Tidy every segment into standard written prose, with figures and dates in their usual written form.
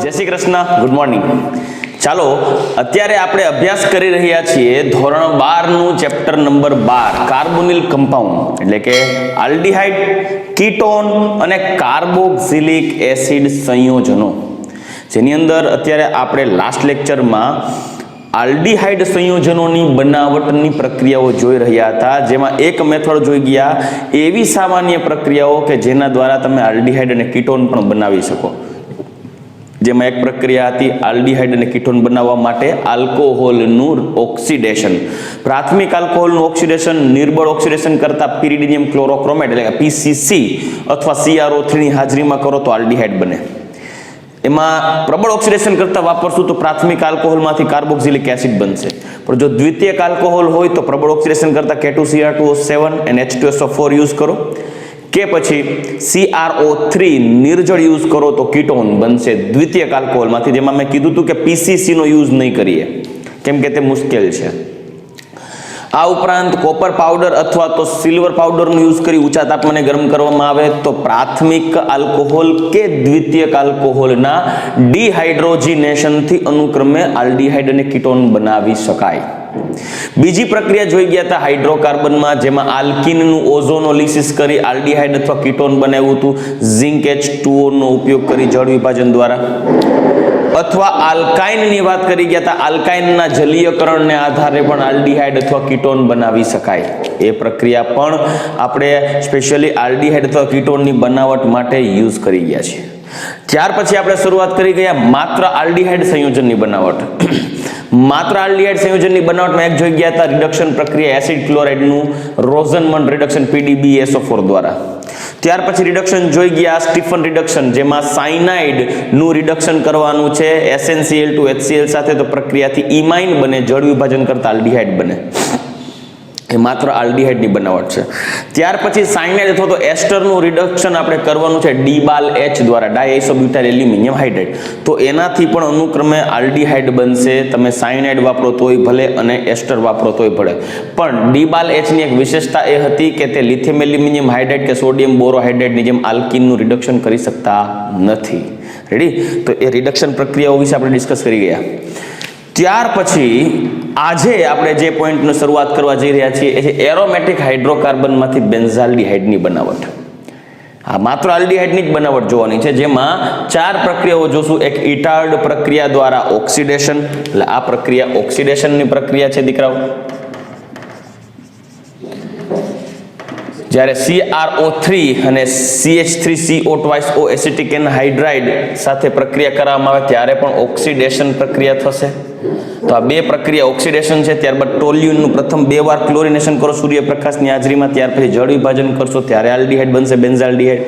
જય Shri Krishna, good morning. ચાલો, અત્યારે આપણે અભ્યાસ કરી રહ્યા છીએ ધોરણ 12 નું ચેપ્ટર નંબર 12 કાર્બોનિલ કમ્પાઉન્ડ એટલે કે આલ્ડીહાઇડ, કીટોન અને કાર્બોક્સિલિક એસિડ સંયોજનો, જેની અંદર અત્યારે આપણે લાસ્ટ લેક્ચરમાં આલ્ડીહાઇડ સંયોજનોની બનાવટની પ્રક્રિયાઓ જોઈ રહ્યા હતા, જેમાં એક મેથડ જોઈ ગયા એવી સામાન્ય પ્રક્રિયાઓ કે જેના દ્વારા તમે આલ્ડીહાઇડ અને કીટોન પણ બનાવી શકો. જેમાં એક પ્રક્રિયા હતી આલ્ડીહાઇડ અને કીટોન બનાવવા માટે આલ્કોહોલનું ઓક્સિડેશન. પ્રાથમિક આલ્કોહોલનું ઓક્સિડેશન નિર્બળ ઓક્સિડેશન કરતા પિરિડિનિયમ ક્લોરોક્રોમેટ એટલે કે પીસીસી અથવા CrO3 ની હાજરીમાં કરો તો આલ્ડીહાઇડ બને. એમાં પ્રબળ ઓક્સિડેશન કરતા વાપરશું તો પ્રાથમિક આલ્કોહોલમાંથી કાર્બોક્સિલિક એસિડ બનશે. પણ જો દ્વિતીયક આલ્કોહોલ હોય તો પ્રબળ ઓક્સિડેશન કરતા K2Cr2O7 અને H2SO4 યુઝ કરો, કે પછી CrO3 નિર્જળ યુઝ કરો તો કીટોન બનશે દ્વિતીયક આલ્કોહોલમાંથી, જેમાં મેં કીધું હતું કે પીસીસી નો યુઝ નહીં કરીએ કેમ કે તે મુશ્કેલ છે. આ ઉપરાંત કોપર પાવડર અથવા તો સિલ્વર પાવડરનો યુઝ કરી ઊંચા તાપમાને ગરમ કરવામાં આવે તો પ્રાથમિક આલ્કોહોલ કે દ્વિતીયક આલ્કોહોલના ડિહાઇડ્રોજિનેશનથી અનુક્રમે આલ્ડીહાઇડ અને કીટોન બનાવી શકાય. બીજી પ્રક્રિયા જોઈ ગયા હતા હાઇડ્રોકાર્બનમાં, જેમાં આલ્કીનનું ઓઝોનોલિસિસ કરી આલ્ડીહાઇડ અથવા કીટોન બનાવ્યું હતું ઝિંક H2O નો ઉપયોગ કરી જળ વિભાજન દ્વારા. અથવા આલ્કાઇનની વાત કરી ગયા હતા, આલ્કાઇનના જલીયકરણને આધારે પણ આલ્ડીહાઇડ અથવા કીટોન બનાવી શકાય. એ પ્રક્રિયા પણ આપણે સ્પેશિયલી આલ્ડીહાઇડ અથવા કીટોનની બનાવટ માટે યુઝ કરી ગયા છીએ. ત્યાર પછી આપણે શરૂઆત કરી ગયા માત્ર આલ્ડીહાઇડ સંયોજનની બનાવટ. માત્ર આલ્ડીહાઇડ સંયોજનની બનાવટમાં એક જોઈ ગયા હતા રિડક્શન પ્રક્રિયા એસિડ ક્લોરાઇડનું રોઝનમન રિડક્શન PDBSO4 દ્વારા. ત્યાર પછી રિડક્શન જોઈ ગયા સ્ટીફન રિડક્શન, જેમાં સાયનાઇડ નું રિડક્શન કરવાનું છે SnCl to HCl સાથે, તો પ્રક્રિયાથી ઇમાઇન બને, જળ વિભાજન કરતા આલ્ડીહાઇડ બને. એ માત્ર આલ્ડીહાઇડની બનાવટ છે. ત્યાર પછી સાયનાઇડ અથવા તો એસ્ટરનું રિડક્શન આપણે કરવાનું છે ડીબાલ H દ્વારા, ડાયઆઇસોબ્યુટાઇલ એલ્યુમિનિયમ હાઇડ્રેટ, તો એનાથી પણ અનુક્રમે આલ્ડીહાઇડ બનશે. તમે સાયનાઇડ વાપરો તોય ભલે અને એસ્ટર વાપરો તોય ભલે, પણ ડીબાલ H ની એક વિશેષતા એ હતી કે તે લિથિયમ એલ્યુમિનિયમ હાઇડ્રેટ કે સોડિયમ બોરોહાઇડ્રેટની જેમ આલ્કીનનું રિડક્શન કરી શકતા નથી. રેડી? તો એ રિડક્શન પ્રક્રિયાઓ વિશે આપણે ડિસ્કસ કરી ગયા. ત્યાર પછી આજે આપણે જે પોઈન્ટની શરૂઆત કરવા જઈ રહ્યા છીએ એ છે એરોમેટિક હાઇડ્રોકાર્બનમાંથી બેન્ઝાલ્ડીહાઇડની બનાવટ. આ માત્ર આલ્ડીહાઇડની જ બનાવટ જોવાની છે, જેમાં 4 પ્રક્રિયાઓ જોશું. એક ઇટાર્ડ પ્રક્રિયા દ્વારા ઓક્સિડેશન, એટલે આ પ્રક્રિયા ઓક્સિડેશનની પ્રક્રિયા છે દીકરાઓ. જ્યારે CrO3 અને CH3CO2O એસિટિક એનહાઇડ્રાઇડ સાથે પ્રક્રિયા કરવામાં આવે ત્યારે પણ ઓક્સિડેશન પ્રક્રિયા થશે. તો આ બે પ્રક્રિયા ઓક્સિડેશન છે. ત્યારબાદ ટોલ્યુઇનનું પ્રથમ 2 વાર ક્લોરિનેશન કરો સૂર્યપ્રકાશની હાજરીમાં, ત્યાર પછી જળ વિભાજન કરશો ત્યારે આલ્ડીહાઇડ બનશે બેન્ઝાલ્ડીહાઇડ.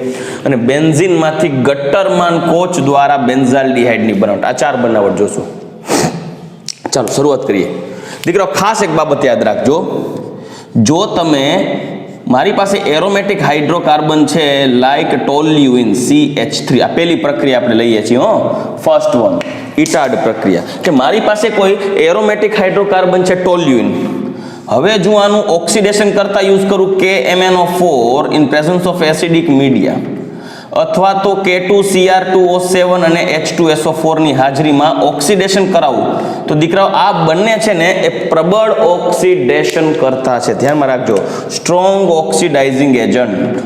અને બેન્ઝીનમાંથી ગટરમાન કોચ દ્વારા બેન્ઝાલ્ડીહાઇડની બનાવટ. આ 4 બનાવટ જોશું. ચાલો શરૂઆત કરીએ. દીકરો ખાસ એક બાબત યાદ રાખજો, જો તમે મારી પાસે એરોમેટિક હાઇડ્રોકાર્બન છે લાઈક ટોલ્યુઇન CH3, આ પહેલી પ્રક્રિયા આપણે લઈએ છીએ, ફર્સ્ટ વન ઇટાર્ડ પ્રક્રિયા, કે મારી પાસે કોઈ એરોમેટિક હાઇડ્રોકાર્બન છે ટોલ્યુઇન. હવે જો આનું ઓક્સિડેશન કરતા યુઝ કરું KMnO4 in presence of acidic media, અથવા તો K2Cr2O7 અને H2SO4 ની હાજરીમાં ઓક્સિડેશન કરાવું તો દીકરાઓ આ બંને છે ને એ પ્રબળ ઓક્સિડેશન કરતા છે. ધ્યાનમાં રાખજો, સ્ટ્રોંગ ઓક્સિડાઇઝિંગ એજન્ટ.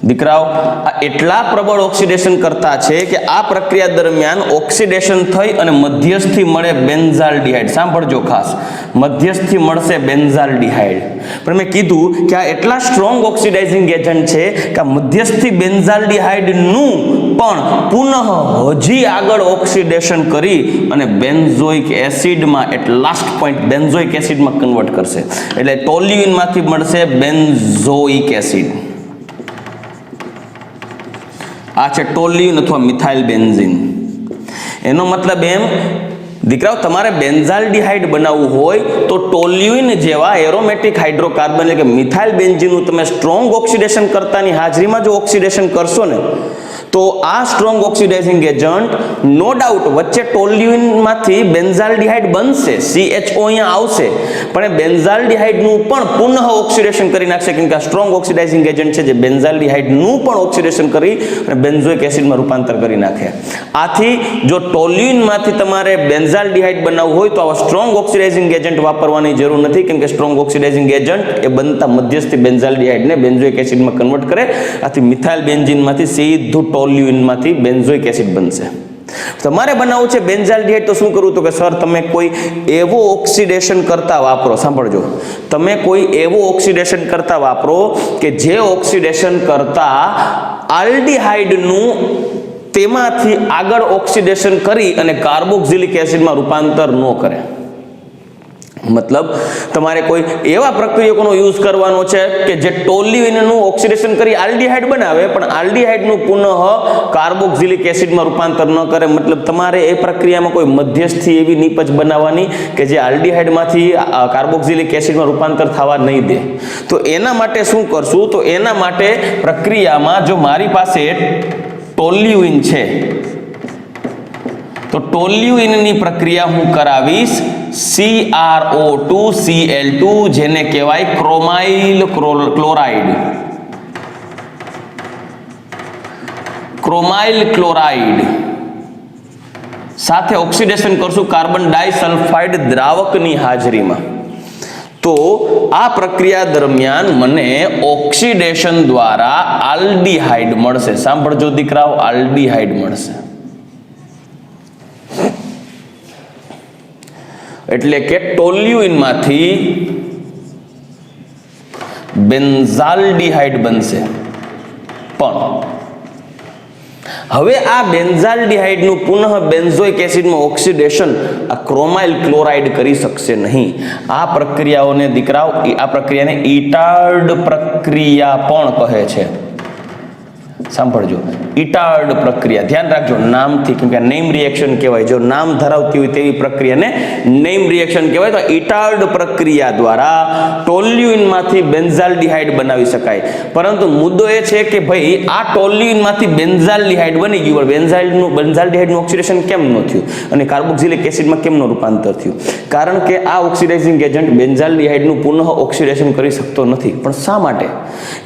દીકરાઓ આ એટલા પ્રબળ ઓક્સિડેશન કરતા છે કે આ પ્રક્રિયા દરમિયાન ઓક્સિડેશન થઈ અને મધ્યસ્થી મળે બેન્ઝાલ્ડીહાઇડ. સાંભળજો ખાસ, મધ્યસ્થી મળશે બેન્ઝાલ્ડીહાઇડ. પણ મેં કીધું કે આ એટલા સ્ટ્રોંગ ઓક્સિડાઇઝિંગ એજન્ટ છે કે આ મધ્યસ્થી બેન્ઝાલ્ડીહાઇડનું પણ પુનઃ હજી આગળ ઓક્સિડેશન કરી અને બેન્ઝોઇક એસિડમાં એટ લાસ્ટ પોઈન્ટ બેન્ઝોઇક એસિડમાં કન્વર્ટ કરશે. એટલે ટોલ્યુઇનમાંથી મળશે બેન્ઝોઇક એસિડ. આ છે ટોલ્યુઇન અથવા મિથાઇલ બેન્ઝીન. એનો મતલબ એમ દીકરાઓ, તમારે બેન્ઝાલ્ડીહાઇડ બનાવવું હોય તો ટોલ્યુઇન જેવા એરોમેટિક હાઇડ્રોકાર્બન એટલે કે મિથાઇલ બેન્ઝીનનું તમે સ્ટ્રોંગ ઓક્સિડેશન કરતાની હાજરીમાં જો ઓક્સિડેશન કરશો ને તો આ સ્ટ્રોંગ ઓક્સિડાઇઝિંગ એજન્ટ નો ડાઉટ વચ્ચે ટોલ્યુઇનમાંથી બેન્ઝાલ્ડિહાઇડ બનશે, CHO અહીંયા આવશે, પણ એ બેન્ઝાલ્ડિહાઇડનું પણ પુનઃ ઓક્સિડેશન કરી નાખશે, કેમ કે આ સ્ટ્રોંગ ઓક્સિડાઇઝિંગ એજન્ટ છે જે બેન્ઝાલ્ડિહાઇડનું પણ ઓક્સિડેશન કરી અને બેન્ઝોઇક એસિડમાં રૂપાંતર કરી નાખે. આથી જો ટોલ્યુઇનમાંથી તમારે બેન્ઝાલ્ડિહાઇડ બનાવવું હોય તો આવા સ્ટ્રોંગ ઓક્સિડાઇઝિંગ એજન્ટ વાપરવાની જરૂર નથી, કેમ કે સ્ટ્રોંગ ઓક્સિડાઇઝિંગ એજન્ટ એ બનતા મધ્યસ્થી બેન્ઝાલ્ડિહાઇડને બેન્ઝોઇક એસિડમાં કન્વર્ટ કરે. આથી મિથાઇલ બેન્ઝીનમાંથી સીધું ટોલ્યુઇનમાંથી બેન્ઝોઇક એસિડ બનશે. તમારે બનાવવું છે બેન્ઝાલ્ડિહાઇડ, તો શું કરવું? તો કે સર તમે કોઈ એવો ઓક્સિડેશન કરતા વાપરો, સાંભળજો, તમે કોઈ એવો ઓક્સિડેશન કરતા વાપરો કે જે ઓક્સિડેશન કરતા આલ્ડિહાઇડનું તેમાંથી આગળ ઓક્સિડેશન કરી અને કાર્બોક્સિલિક એસિડમાં રૂપાંતર ન કરે. મતલબ તમારે કોઈ એવા પ્રક્રિયકોનો યુઝ કરવાનો છે કે જે ટોલ્યુઇનનું ઓક્સિડેશન કરી આલ્ડિહાઇડ બનાવે પણ આલ્ડિહાઇડનું પુનઃ કાર્બોક્સિલિક એસિડમાં રૂપાંતર ન કરે. મતલબ તમારે એ પ્રક્રિયામાં કોઈ મધ્યસ્થી એવી નિપજ બનાવવાની કે જે આલ્ડિહાઇડમાંથી કાર્બોક્સિલિક એસિડમાં રૂપાંતર થવા નહીં દે. તો એના માટે શું કરશું? તો એના માટે પ્રક્રિયામાં જો મારી પાસે ટોલ્યુઇન છે તો ટોલ્યુઇનની પ્રક્રિયા હું કરાવીશ CrO2Cl2, જેને કહેવાય ક્રોમાઇલ ક્લોરાઇડ. ક્રોમાઇલ ક્લોરાઇડ સાથે ઓક્સિડેશન કરશું કાર્બન ડાઇસલ્ફાઇડ દ્રાવકની હાજરીમાં. તો આ પ્રક્રિયા દરમિયાન મને ઓક્સિડેશન દ્વારા આલ્ડિહાઇડ મળશે. સાંભળજો દીકરાઓ, આલ્ડિહાઇડ મળશે. એટલે કે ટોલ્યુઇનમાંથી બેન્ઝાલ્ડિહાઇડ બનશે. પણ હવે આ બેન્ઝાલ્ડિહાઇડનું પુનઃ બેન્ઝોઇક એસિડમાં ઓક્સિડેશન આ ક્રોમાઇલ ક્લોરાઇડ કરી શકશે નહીં. આ પ્રક્રિયાઓને દીકરાઓ, આ પ્રક્રિયાને ઇટાર્ડ પ્રક્રિયા પણ કહે છે. સાંભળજો, ઇટાર્ડ પ્રક્રિયા, ધ્યાન રાખજો નામથી, કેમ કે નેમ રિએક્શન કહેવાય. જો નામ ધરાવતી હોય તેવી પ્રક્રિયાને નેમ રિએક્શન કહેવાય. તો ઇટાર્ડ પ્રક્રિયા દ્વારા ટોલ્યુઇનમાંથી બેન્ઝાલ્ડિહાઇડ બનાવી શકાય. પરંતુ મુદ્દો એ છે કે ભાઈ આ ટોલ્યુઇનમાંથી બેન્ઝાલ્ડિહાઇડ બની ગયું, પણ બેન્ઝાલ્ડિહાઇડનું ઓક્સિડેશન કેમ ન થયું અને કાર્બોક્સિલિક એસિડમાં કેમ ન રૂપાંતર થયું? કારણ કે આ ઓક્સિડાઇઝિંગ એજન્ટ બેન્ઝાલ્ડિહાઇડનું પુનઃ ઓક્સિડેશન કરી શકતો નથી. પણ શા માટે?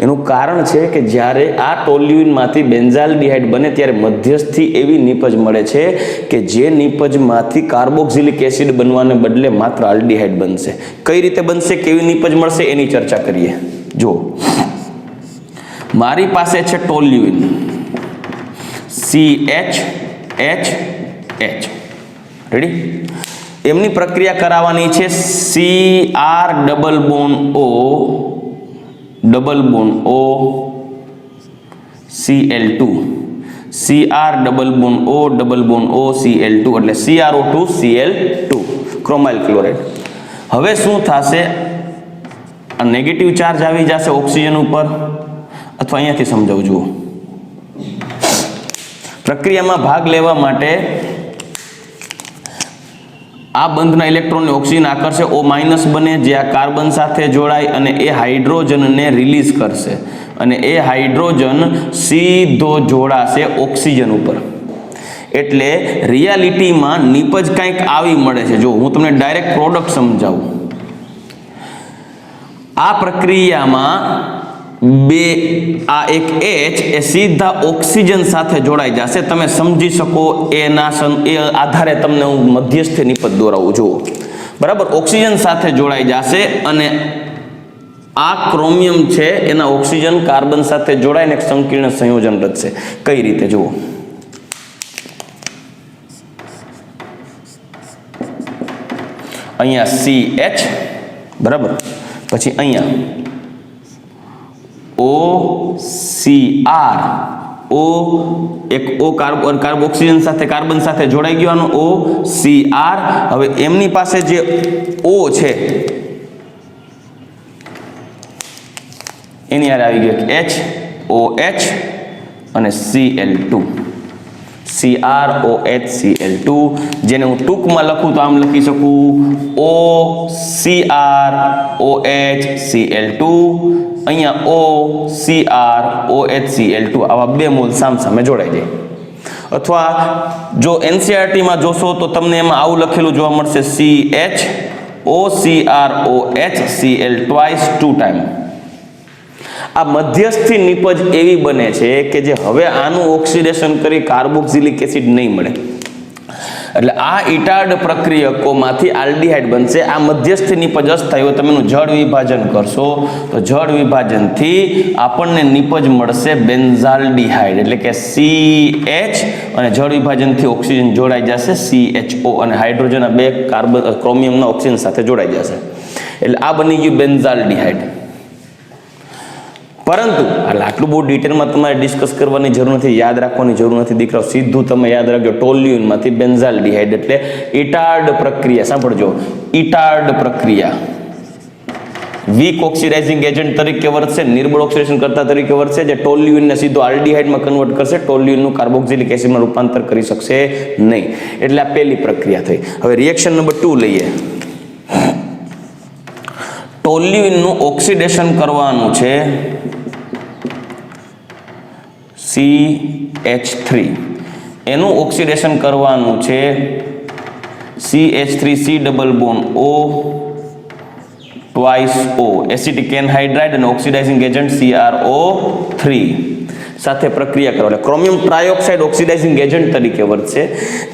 એનું કારણ છે કે જ્યારે આ ટોલ્યુઇનમાંથી બેન્ઝાલ્ડિહાઇડ બને ત્યારે મધ્યસ્થી એવી નિપજ મળે છે કે જે નિપજમાંથી કાર્બોક્સિલિક એસિડ બનવાને બદલે માત્ર આલ્ડિહાઇડ બનશે. કઈ રીતે બનશે, કેવી નિપજ મળશે એની ચર્ચા કરીએ. જો મારી પાસે છે ટોલ્યુઇન CHHH, રેડી? એમની પ્રક્રિયા કરાવવાની છે CR double bond O Cl2, CR double bond O Cl2, એટલે CrO2Cl2 ક્રોમાઇલ ક્લોરાઇડ. હવે શું થશે? આ નેગેટિવ ચાર્જ આવી જશે ઓક્સિજન ઉપર, અથવા અહીંયાથી સમજાવું. જુઓ, પ્રક્રિયામાં ભાગ લેવા માટે આ બંધના ઇલેક્ટ્રોનને ઓક્સિજન આકર્ષે, O- બને, જે આ કાર્બન સાથે જોડાય અને એ હાઇડ્રોજનને રિલીઝ કરશે અને એ હાઇડ્રોજન સીધો જોડાશે ઓક્સિજન ઉપર. એટલે રિયાલિટીમાં નિપજ કંઈક આવી મળે છે. જો હું તમને ડાયરેક્ટ પ્રોડક્ટ સમજાવું. આ પ્રક્રિયામાં આ એક H એ સીધા ઓક્સિજન સાથે જોડાઈ જશે. તમે સમજી શકો એના આધારે તમને હું મધ્યસ્થી નિપજ દોરાવું. જુઓ, બરાબર, ઓક્સિજન સાથે જોડાઈ જશે અને આ ક્રોમિયમ છે એના ઓક્સિજન કાર્બન સાથે જોડાઈને એક સંકીર્ણ સંયોજન રચશે. કઈ રીતે? જુઓ, અહીંયા CH, બરાબર, પછી અહીંયા OCR, એક O ઓક્સિજન સાથે કાર્બન સાથે જોડાઈ ગયો, આનો OCR. હવે એમની પાસે જે O છે એની યાર આવી ગયો HOH અને Cl2, CrOH Cl2, જેને હું ટૂંકમાં લખું તો આમ લખી શકું OCrOH Cl2 અહીંયા OCrOHCl2 આવા બે મોલ સામસામે જોડાઈ જાય. અથવા જો એનસીઈઆરટી માં જોશો તો તમને એમાં આવું લખેલું જોવા મળશે CHOCrOHCl twice 2 time. આ મધ્યસ્થી નિપજ એવી બને છે કે જે હવે આનું ઓક્સિડેશન કરી કાર્બોક્સિલિક એસિડ નહીં મળે, એટલે આ ઇટાર્ડ પ્રક્રિયકોમાંથી આલ્ડીહાઇડ બનશે. આ મધ્યસ્થી નિપજ અસ્થાયી હોય, તમે એનું જળ વિભાજન કરશો તો જળ વિભાજનથી આપણને નિપજ મળશે બેન્ઝાલ્ડીહાઇડ, એટલે કે CH અને જળ વિભાજનથી ઓક્સિજન જોડાઈ જશે CHO અને હાઇડ્રોજન આ બે કાર્બન ક્રોમિયમના ઓક્સિજન સાથે જોડાઈ જશે, એટલે આ બની ગયું બેન્ઝાલ્ડીહાઇડ. પરંતુ આટલું બહુ ડિટેલમાં તમારે ડિસ્કસ કરવાની જરૂર નથી, યાદ રાખવાની જરૂર નથી દીકરાઓ. સીધું તમે યાદ રાખજો, ટોલ્યુઇનમાંથી બેન્ઝાલ્ડીહાઇડ એટલે ઇટાર્ડ પ્રક્રિયા. સાંભળજો, ઇટાર્ડ પ્રક્રિયા વીક ઓક્સિડાઇઝિંગ એજન્ટ તરીકે વર્તશે, નિર્બળ ઓક્સિડેશન કરતા તરીકે વર્તશે, જે ટોલ્યુઇનને સીધો આલ્ડીહાઇડમાં કન્વર્ટ કરશે. ટોલ્યુઇનનું કાર્બોક્સિલિક એસિડમાં રૂપાંતર કરી શકશે નહીં. એટલે આ પહેલી પ્રક્રિયા થઈ. હવે રિએક્શન નંબર 2 લઈએ. ટોલ્યુઇનનું ઓક્સિડેશન કરવાનું છે CH3, એનું ઓક્સિડેશન કરવાનું છે CH3C double bond O twice O, acetic anhydride અને ઓક્સિડાઇઝિંગ એજન્ટ CrO3 સાથે પ્રક્રિયા કરો. એટલે ક્રોમિયમ ટ્રાયોક્સાઇડ ઓક્સિડાઇઝિંગ એજન્ટ તરીકે વર્તશે.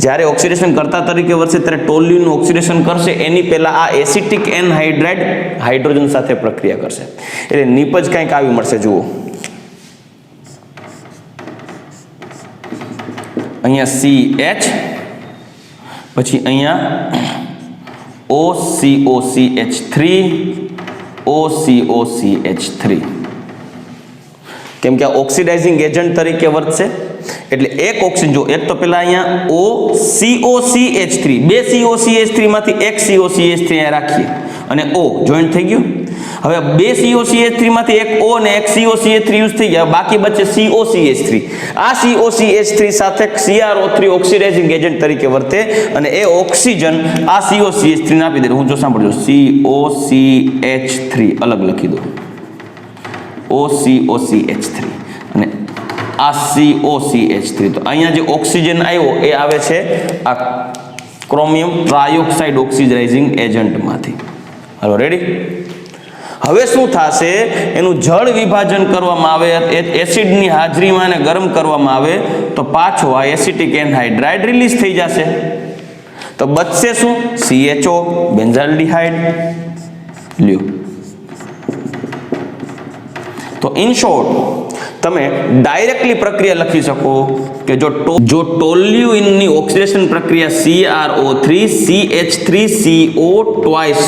જ્યારે ઓક્સિડેશન કરતા તરીકે વર્તશે ત્યારે ટોલ્યુઇનનું ઓક્સિડેશન કરશે એની પહેલા આ એસિટિક એનહાઇડ્રાઇડ હાઇડ્રોજન સાથે પ્રક્રિયા કરશે. એટલે નિપજ કંઈક આવી મળશે. જુઓ, અહીંયા CH, પછી અહીંયા OCOCH3 OCOCH3, કેમ કે આ ઓક્સિડાઇઝિંગ એજન્ટ તરીકે વર્તશે. એટલે એક ઓક્સિજન, જો એક તો પેલા અહીંયા OCOCH3, બે COCH3 માંથી એક COCH3 અહીંયા રાખીએ અને O જોઈન્ટ થઈ ગયું. હવે બે COCH3 માંથી એક O અને એક COCH3 યુઝ થઈ ગયા, બાકી બચે COCH3. આ COCH3 સાથે CrO3 ઓક્સિડાઇઝિંગ એજન્ટ તરીકે વર્તે અને એ ઓક્સિજન આ COCH3 ને આપી દે. હું જો સાંભળજો, COCH3 અલગ લખી દો, OCOCH3 અને આ COCH3. તો અહીંયા જે ઓક્સિજન આવ્યો એ આવે છે આ ક્રોમિયમ ટ્રાયોક્સાઇડ ઓક્સિડાઇઝિંગ એજન્ટમાંથી. હાલો, રેડી? હવે શું થશે? એનું જળ વિભાજન કરવામાં આવે, એસિડની હાજરીમાં એને ગરમ કરવામાં આવે તો પાછો આ એસિટિક એનહાઇડ્રાઇડ રિલીઝ થઈ જશે. તો બચશે શું? CHO બેન્ઝાલ્ડીહાઇડ. લ્યો, તો ઇન શોર્ટ તમે ડાયરેક્ટલી પ્રક્રિયા લખી શકો કે જો ટોલ્યુઇનની ઓક્સિડેશન પ્રક્રિયા CrO3 CH3CO ટ્વાઇસ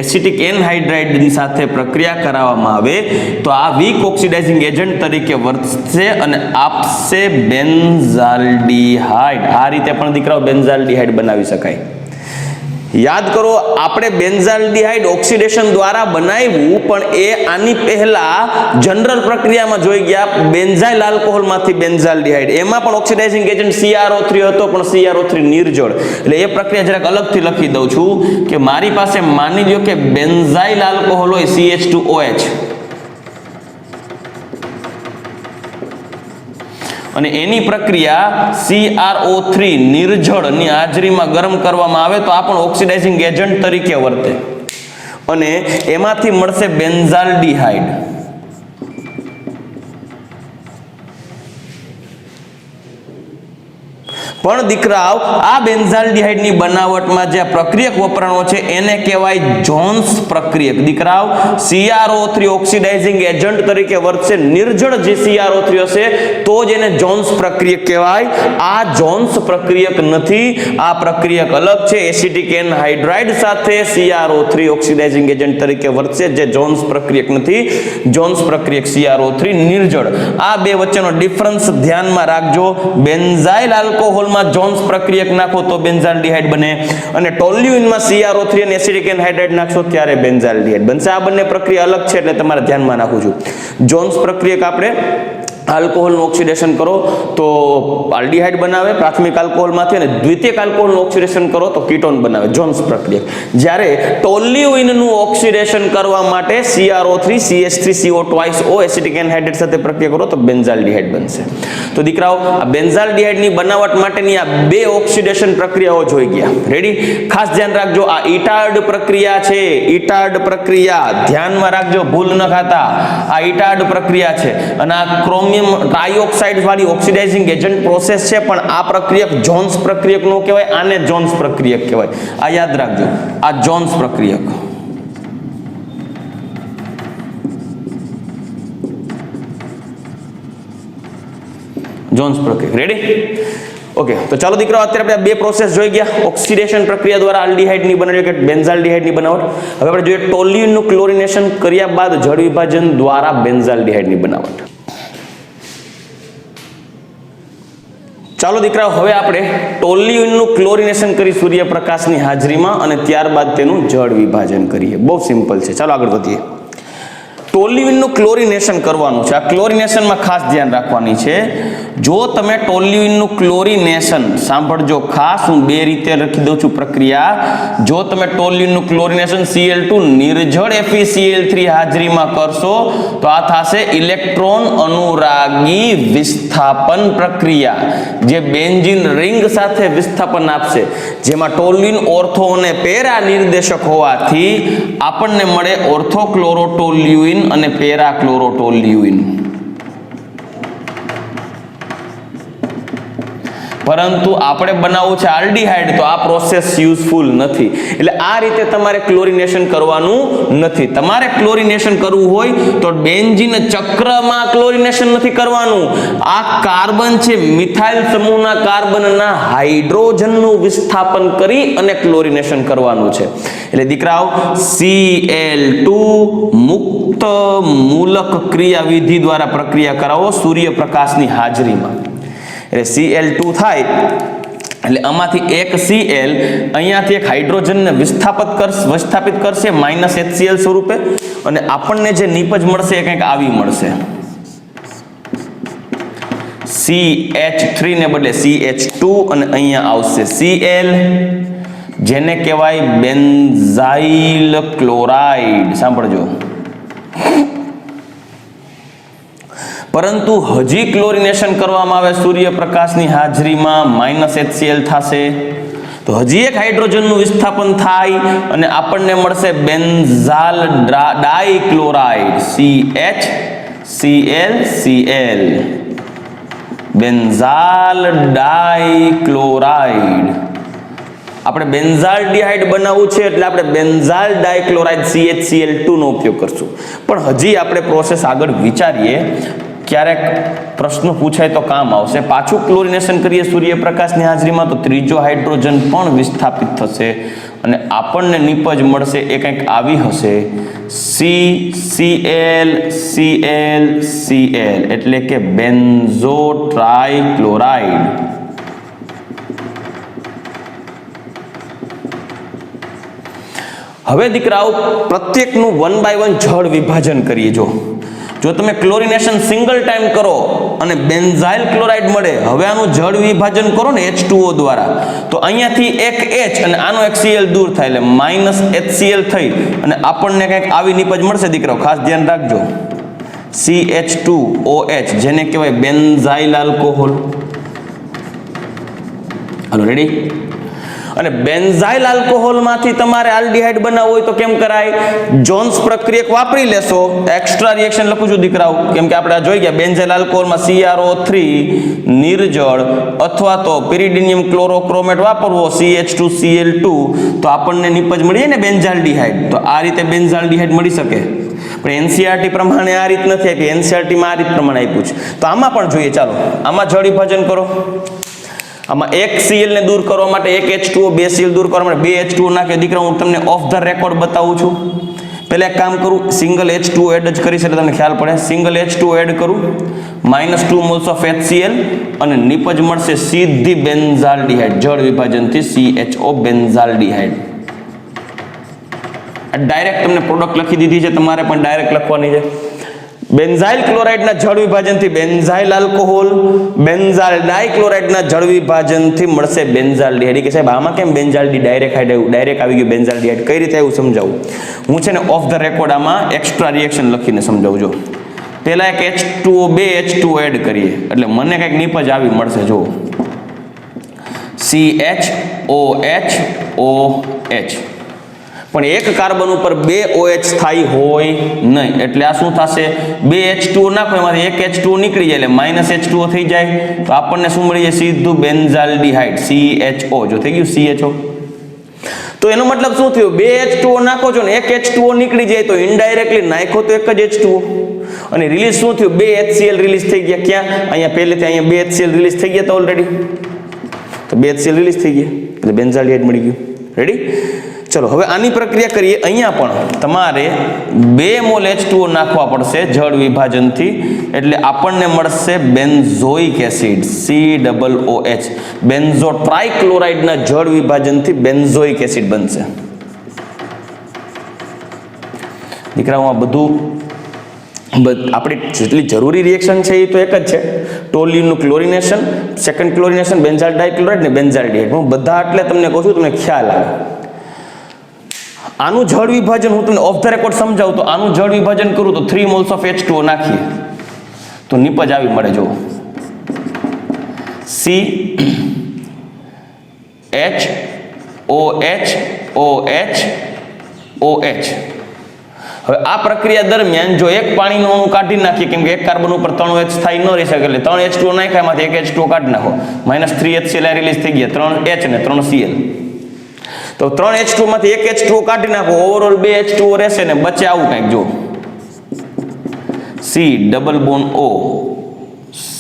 એસિટિક એનહાઇડ્રાઇડની સાથે પ્રક્રિયા કરાવવામાં આવે તો આ વીક ઓક્સિડાઇઝિંગ એજન્ટ તરીકે વર્તશે અને આપશે બેન્ઝાલ્ડીહાઇડ. આ રીતે પણ દીકરાઓ બેન્ઝાલ્ડીહાઇડ બનાવી શકાય. યાદ કરો, આપણે બેન્ઝાલ્ડીહાઇડ ઓક્સિડેશન દ્વારા બનાવ્યું, પણ એ આની પહેલા જનરલ પ્રક્રિયામાં જોઈ ગયા બેન્ઝાઇલ આલ્કોહોલમાંથી બેન્ઝાલ્ડીહાઇડ. એમાં પણ ઓક્સિડાઇઝિંગ એજન્ટ CrO3 હતો, પણ CrO3 નિર્જળ. એટલે એ પ્રક્રિયા જરાક અલગથી લખી દઉં છું કે મારી પાસે માની લો કે બેન્ઝાઇલ આલ્કોહોલ હોય CH2OH અને એની પ્રક્રિયા CrO3 નિર્જળની હાજરીમાં ગરમ કરવામાં આવે તો આ પણ ઓક્સિડાઇઝિંગ એજન્ટ તરીકે વર્તે અને એમાંથી મળશે બેન્ઝાલ્ડીહાઇડ. પણ દીકરાઓ, આ બેન્ઝાલ્ડીહાઇડની બનાવટમાં જે પ્રક્રિયક વપરાણો છે એને કહેવાય જોન્સ પ્રક્રિયક. દીકરાઓ, CrO3 ઓક્સિડાઇઝિંગ એજન્ટ તરીકે વર્તશે, નિર્જળ જે CrO3 હશે તો જ એને જોન્સ પ્રક્રિયક કહેવાય. આ જોન્સ પ્રક્રિયક નથી, આ પ્રક્રિયક અલગ છે. એસિટિક એનહાઇડ્રાઇડ સાથે CrO3 ઓક્સિડાઇઝિંગ એજન્ટ તરીકે વર્તશે, જે જોન્સ પ્રક્રિયક નથી. જોન્સ પ્રક્રિયક CrO3 નિર્જળ. આ બે વચ્ચેનો ડિફરન્સ ધ્યાનમાં રાખજો. બેન્ઝાઇલ આલ્કોહોલમાં જોન્સ પ્રક્રિયક નાખો તો બેન્ઝાલ્ડીહાઇડ બને અને ટોલ્યુઇનમાં CrO3 અને એસિટિક એનહાઇડ્રાઇડ નાખશો ત્યારે બેન્ઝાલ્ડીહાઇડ બનશે. આ બંને પ્રક્રિયા અલગ છે એટલે તમારે ધ્યાનમાં રાખવું છું. જોન્સ પ્રક્રિયક આપણે આલ્કોહોલનું ઓક્સિડેશન કરો તો આલ્ડીહાઇડ બનાવે પ્રાથમિક આલ્કોહોલમાંથી, અને દ્વિતીયક આલ્કોહોલનું ઓક્સિડેશન કરો તો કીટોન બનાવે, જોન્સ પ્રક્રિયક. જ્યારે ટોલ્યુઇનનું ઓક્સિડેશન કરવા માટે CrO3 CH3CO twice O acetic anhydrate સાથે પ્રક્રિયા કરો તો બેન્ઝાલ્ડીહાઇડ બનશે. તો દીકરાઓ આ બેન્ઝાલ્ડીહાઇડની બનાવટ માટેની આ બે ઓક્સિડેશન પ્રક્રિયાઓ જોઈ ગયા. રેડી? ખાસ ધ્યાન રાખજો, આ ઇટાર્ડ પ્રક્રિયા છે, ઇટાર્ડ પ્રક્રિયા ધ્યાનમાં રાખજો, ભૂલ ન ખાતા. આ ઇટાર્ડ પ્રક્રિયા છે અને આ ક્રોમિયમ ટ્રાયોક્સાઇડ વાળી ઓક્સિડાઇઝિંગ એજન્ટ પ્રોસેસ છે, પણ આ પ્રક્રિયક જોન્સ પ્રક્રિયક નો કહેવાય, આને જોન્સ પ્રક્રિયક કહેવાય. આ યાદ રાખજો, આ જોન્સ પ્રક્રિયક. જોન્સ પ્રક્રિયક. રેડી? ઓકે, તો ચાલો દીકરાઓ, અત્યારે આપણે બે પ્રોસેસ જોઈ ગયા. ઓક્સિડેશન પ્રક્રિયા દ્વારા આલ્ડીહાઇડની બનાવટ કે બેન્ઝાલ્ડીહાઇડની બનાવટ. હવે આપણે જોઈએ ટોલ્યુઇનનું ક્લોરિનેશન કર્યા બાદ જળ વિભાજન દ્વારા બેન્ઝાલ્ડીહાઇડની બનાવટ. ચાલો દીકરાઓ, હવે આપણે ટોલ્યુઇનનું ક્લોરિનેશન કરી સૂર્યપ્રકાશની હાજરીમાં અને ત્યારબાદ તેનું જળ વિભાજન કરીએ. બહુ સિમ્પલ છે. ચાલો આગળ વધીએ. ટોલ્યુઇનનું ક્લોરિનેશન કરવાનું છે. આ ક્લોરિનેશનમાં ખાસ ધ્યાન રાખવાની છે. જો તમે ટોલ્યુઇનનું ક્લોરિનેશન, સાંભળજો ખાસ, હું બે રીતે લખી દઉં છું પ્રક્રિયા. જો તમે ટોલ્યુઇનનું ક્લોરિનેશન Cl2 નિર્જળ FeCl3 હાજરીમાં કરશો તો આ થશે ઇલેક્ટ્રોન અનુરાગી વિસ્થાપન પ્રક્રિયા, જે બેન્ઝીન રિંગ સાથે વિસ્થાપન આપશે, જેમાં ટોલ્યુઇન ઓર્થો અને પેરા નિર્દેશક હોવાથી આપણને મળે ઓર્થોક્લોરોટોલ્યુઇન અને પેરાક્લોરોટોલ્યુઇન. પરંતુ આપણે બનાવવું છે આલ્ડીહાઇડ, તો આ પ્રોસેસ યુઝફુલ નથી. એટલે આ રીતે તમારે ક્લોરિનેશન કરવાનું નથી. તમારે ક્લોરિનેશન કરવું હોય તો બેન્ઝીન ચક્રમાં ક્લોરિનેશન નથી કરવાનું. આ કાર્બન છે, મિથાઇલ સમૂહના કાર્બનના હાઇડ્રોજનનું વિસ્થાપન કરી અને ક્લોરિનેશન કરવાનું છે. એટલે દીકરાઓ, Cl2 મુક્ત મૂલક ક્રિયાવિધિ દ્વારા પ્રક્રિયા કરાવો સૂર્યપ્રકાશની હાજરીમાં. એટલે Cl2 થાય એટલે આમાંથી એક Cl અહીંયાથી એક હાઇડ્રોજનને વિસ્થાપિત કરશે -HCl સ્વરૂપે, અને આપણને જે નિપજ મળશે એ કંઈક આવી મળશે. CH3 ને બદલે CH2 અને અહીંયા આવશે Cl, જેને કહેવાય બેન્ઝાઇલ ક્લોરાઇડ. સાંભળજો, પરંતુ હજી ક્લોરિનેશન કરવામાં આવે સૂર્યપ્રકાશની હાજરીમાં -HCl થશે, તો હજી એક હાઇડ્રોજનનું વિસ્થાપન થાય અને આપણને મળશે બેન્ઝાલ ડાઇક્લોરાઇડ, CHClCl, બેન્ઝાલ ડાઇક્લોરાઇડ. આપણે બેન્ઝાલ્ડીહાઇડ બનાવવું છે એટલે આપણે બેન્ઝાલ ડાઇક્લોરાઇડ CHCl2 નો ઉપયોગ કરશું. પણ હજી આપણે પ્રોસેસ આગળ વિચારીએ, ક્યારેક પ્રશ્ન પૂછાય તો કામ આવશે. પાછું ક્લોરિનેશન કરીએ સૂર્યપ્રકાશની હાજરીમાં તો ત્રીજો હાઇડ્રોજન પણ વિસ્થાપિત થશે અને આપણને નિપજ મળશે એ કંઈક આવી હશે, CClClCl, એટલે કે બેન્ઝો ટ્રાઇક્લોરાઇડ. હવે દીકરાઓ, પ્રત્યેકનું 1 by 1 જળ વિભાજન કરીએ. જો તમે ક્લોરિનેશન સિંગલ ટાઈમ કરો અને બેન્ઝાઇલ ક્લોરાઇડ મળે, હવે આનું જળ વિભાજન કરો ને H2O દ્વારા, તો અહીંયાથી એક H અને આનો એક Cl દૂર થાય એટલે -HCl થઈ અને આપણને કંઈક આવી નિપજ મળશે. દીકરાઓ ખાસ ધ્યાન રાખજો, CH2OH, જેને કહેવાય બેન્ઝાઇલ આલ્કોહોલ. હાલો, રેડી? અને બેન્ઝાઇલ આલ્કોહોલમાંથી તમારે આલ્ડીહાઇડ બનાવવું હોય તો કેમ કરાય? જોન્સ પ્રક્રિયક વાપરી લેશો. એક્સ્ટ્રા રિએક્શન લખું છું દીકરાઓ, કેમ કે આપણે જોઈ ગયા બેન્ઝાઇલ આલ્કોહોલમાં CrO3 નિર્જળ અથવા તો પેરિડિનિયમ ક્લોરોક્રોમેટ વાપરવો CH2Cl2, તો આપણને નિપજ મળી જાય ને બેન્ઝાલ્ડીહાઇડ. તો આ રીતે બેન્ઝાલ્ડીહાઇડ મળી શકે. પણ એનસીઆરટી પ્રમાણે આ રીત નથી આપી, એનસીઆરટીમાં આ રીત પ્રમાણે આપ્યું છે. તો આમાં પણ જોઈએ. ચાલો આમાં જળ વિભાજન કરો. આમાં એક Cl ને દૂર કરવા માટે એક H2O, બે Cl દૂર કરવા માટે બે H2O નાખે. દીકરા, હું તમને ઓફ ધ રેકોર્ડ બતાવું છું. પહેલા એક કામ કરું, સિંગલ H2O એડ જ કરીશ એટલે તમને ખ્યાલ પડે. સિંગલ H2O એડ કરું, -2 મોલ્સ ઓફ HCl અને નિપજ મળશે સીધી બેન્ઝાલ્ડીહાઇડ જળ વિભાજનથી CHO બેન્ઝાલ્ડીહાઇડ. ડાયરેક્ટ તમને પ્રોડક્ટ લખી દીધી છે, તમારે પણ ડાયરેક્ટ લખવાની છે. બેન્ઝાઇલ ક્લોરાઇડના જળ વિભાજનથી બેન્ઝાઇલ આલ્કોહોલ, બેન્ઝાઇલ ડાઇક્લોરાઇડના જળ વિભાજનથી મળશે બેન્ઝાલ્ડિહાઇડ. કે સાહેબ આમાં કેમ બેન્ઝાલ્ડી ડાયરેક્ટ આવી ગયું બેન્ઝાલ્ડિહાઇડ, કઈ રીતે આવ્યું સમજાવું. હું છે ને ઓફ ધ રેકોર્ડ આમાં એક્સ્ટ્રા રિએક્શન લખીને સમજાવું. જો પહેલા એક H2O 2 H2O એડ કરીએ એટલે મને કંઈક નીપજ આવી મળશે. જો CHOHOH, પણ એક કાર્બન ઉપર 2 OH સ્થાયી હોય નહીં, એટલે આ શું થશે, 2 H2O નાખો એમાંથી એક H2O નીકળી જાય એટલે -H2O થઈ જાય, તો આપણને શું મળી જાય, સીધું બેન્ઝાલ્ડિહાઇડ CHO. જો થઈ ગયું CHO. તો એનો મતલબ શું થયું, 2 H2O નાખો છો ને એક H2O નીકળી જાય તો ઇનડાયરેક્ટલી નાખો તો એક જ H2O, અને રિલીઝ શું થયું, 2 HCl રિલીઝ થઈ ગયા. ક્યાં, અહીંયા પહેલેથી અહીંયા 2 HCl રિલીઝ થઈ ગયા તો ઓલરેડી, તો 2 HCl રિલીઝ થઈ ગયા એટલે બેન્ઝાલ્ડિહાઇડ મળી ગયું. રેડી. ચલો હવે આની પ્રક્રિયા કરીએ. અહીંયા પણ તમારે 2 મોલ H2O નાખવા પડશે જળ વિભાજનથી, એટલે આપણને મળશે બેન્ઝોઇક એસિડ COOH. બેન્ઝો ટ્રાઇક્લોરાઇડના જળ વિભાજનથી બેન્ઝોઇક એસિડ બનશે. દીકરાઓ આ બધું આપણી જેટલી જરૂરી રિએક્શન છે એ તો એક જ છે, ટોલ્યુઇનનું ક્લોરિનેશન, સેકન્ડ ક્લોરિનેશન, બેન્ઝાઇલ ડાઇક્લોરાઇડ ને બેન્ઝાલ્ડિહાઇડ. હું બધા એટલે તમને કહું છું, તમને ખ્યાલ આવે. આનું જળ વિભાજન હું તમને ઓફ ધ રેકોર્ડ સમજાવું તો આનું જળ વિભાજન કરું તો 3 મોલ્સ ઓફ H2O નાખીએ તો નીપજ આવી મળે. જો CHOHOH. હવે આ પ્રક્રિયા દરમિયાન જો એક પાણીનું અણુ કાઢી નાખીએ, કેમ કે એક કાર્બન ઉપર 3 OH સ્થાયી ન રહી શકે, એટલે 3 H2O નાખ્યા એમાંથી એક H2O કાઢી નાખો, -3 HCl રિલીઝ થઈ ગયા, 3 H ને 3 Cl. તો 3 H2O માંથી એક H2O કાઢી નાખો, ઓવરઓલ 2 H2O રહેશે ને બચે આવું કંઈક. જો C ડબલ બોન્ડ O,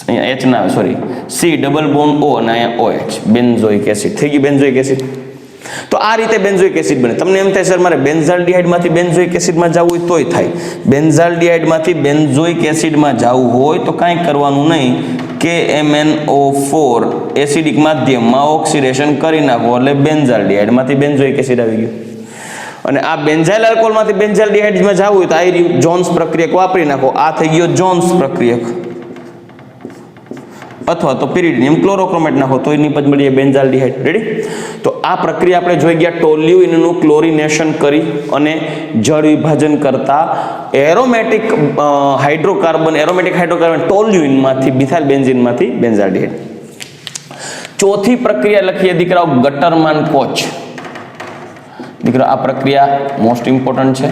અહીંયા H ના આવે, sorry, C double bond O અને અહીંયા OH, બેન્ઝોઇક એસિડ થઈ ગયું. Benzoic acid. તો આ રીતે બેન્ઝોઇક એસિડ બને. તમને એમ થાય સર મારે બેન્ઝાલ્ડિહાઇડમાંથી બેન્ઝોઇક એસિડમાં જવું હોય તોય થાય. બેન્ઝાલ્ડિહાઇડમાંથી બેન્ઝોઇક એસિડમાં જવું હોય તો કાંઈ કરવાનું નહીં, KMnO4 એસિડિક માધ્યમમાં ઓક્સિડેશન કરી નાખો એટલે બેન્ઝાલ્ડિહાઇડમાંથી બેન્ઝોઇક એસિડ આવી ગયું. અને આ બેન્ઝાઇલ આલ્કોહોલમાંથી બેન્ઝાલ્ડિહાઇડમાં જવું હોય તો આ રહ્યું જોન્સ પ્રક્રિયક વાપરી નાખો. આ થઈ ગયો જોન્સ પ્રક્રિયક, અથવા તો પિરિડિયમ ક્લોરોક્રોમેટ નાખો તો નીપજ મળી બેન્ઝાલ્ડિહાઇડ. રેડી. તો આ પ્રક્રિયા આપણે જોઈ ગયા, ટોલ્યુઇનનું ક્લોરિનેશન કરી અને જળ વિભાજન કરતા એરોમેટિક હાઇડ્રોકાર્બન ટોલ્યુઇનમાંથી મિથાઇલ બેન્ઝીનમાંથી બેન્ઝાલ્ડિહાઇડ. ચોથી પ્રક્રિયા લખીએ દીકરાઓ, ગટરમાન કોચ. દીકરા આ પ્રક્રિયા મોસ્ટ ઇમ્પોર્ટન્ટ છે.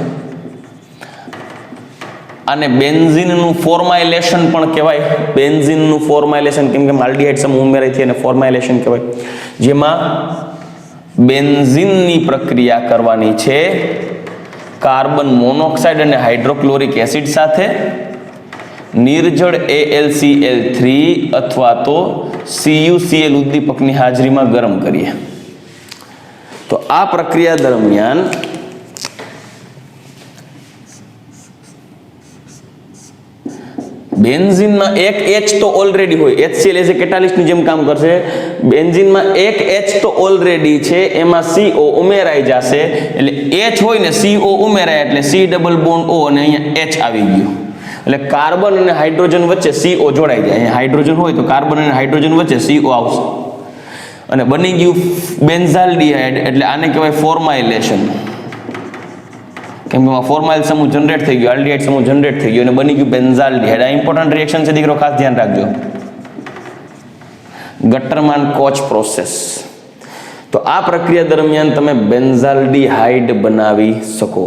આને બેન્ઝીનનું ફોર્માઇલેશન પણ કહેવાય. બેન્ઝીનનું ફોર્માઇલેશન, કેમ કે આલ્ડિહાઇડ સમૂહ ઉમેરાય છે અને ફોર્માઇલેશન કહેવાય, જેમાં બેન્ઝીનની પ્રક્રિયા કરવાની છે કાર્બન મોનોક્સાઇડ અને હાઇડ્રોક્લોરિક એસિડ સાથે, નિર્જળ AlCl3 અથવા તો CuCl ઉદ્દીપકની હાજરીમાં ગરમ કરીએ. તો આ પ્રક્રિયા દરમિયાન બેન્ઝીનમાં એક H તો ઓલરેડી હોય, HCl એઝ એ કેટાલિસ્ટની જેમ કામ કરશે. બેન્ઝીનમાં એક H તો ઓલરેડી છે, એમાં CO ઉમેરાઈ જશે, એટલે H હોય ને CO ઉમેરાય એટલે C ડબલ બોન્ડ O અને અહીંયા H આવી ગયું, એટલે કાર્બન અને હાઇડ્રોજન વચ્ચે CO જોડાઈ જાય. અહીંયા હાઇડ્રોજન હોય તો કાર્બન અને હાઇડ્રોજન વચ્ચે CO આવશે અને બની ગયું બેન્ઝાલ્ડિહાઇડ. એટલે આને કહેવાય ફોર્માઇલેશન, કેમ કે ફોર્માઇલ સમૂહ જનરેટ થઈ ગયો, આલ્ડિહાઇડ સમૂહ જનરેટ થઈ ગયો અને બની ગયું બેન્ઝાલ્ડિહાઇડ. આ ઇમ્પોર્ટન્ટ રિએક્શન છે દીકરો, ખાસ ધ્યાન રાખજો. ગટરમાન કોચ પ્રોસેસ. તો આ પ્રક્રિયા દરમિયાન તમે બેન્ઝાલ્ડિહાઇડ બનાવી શકો.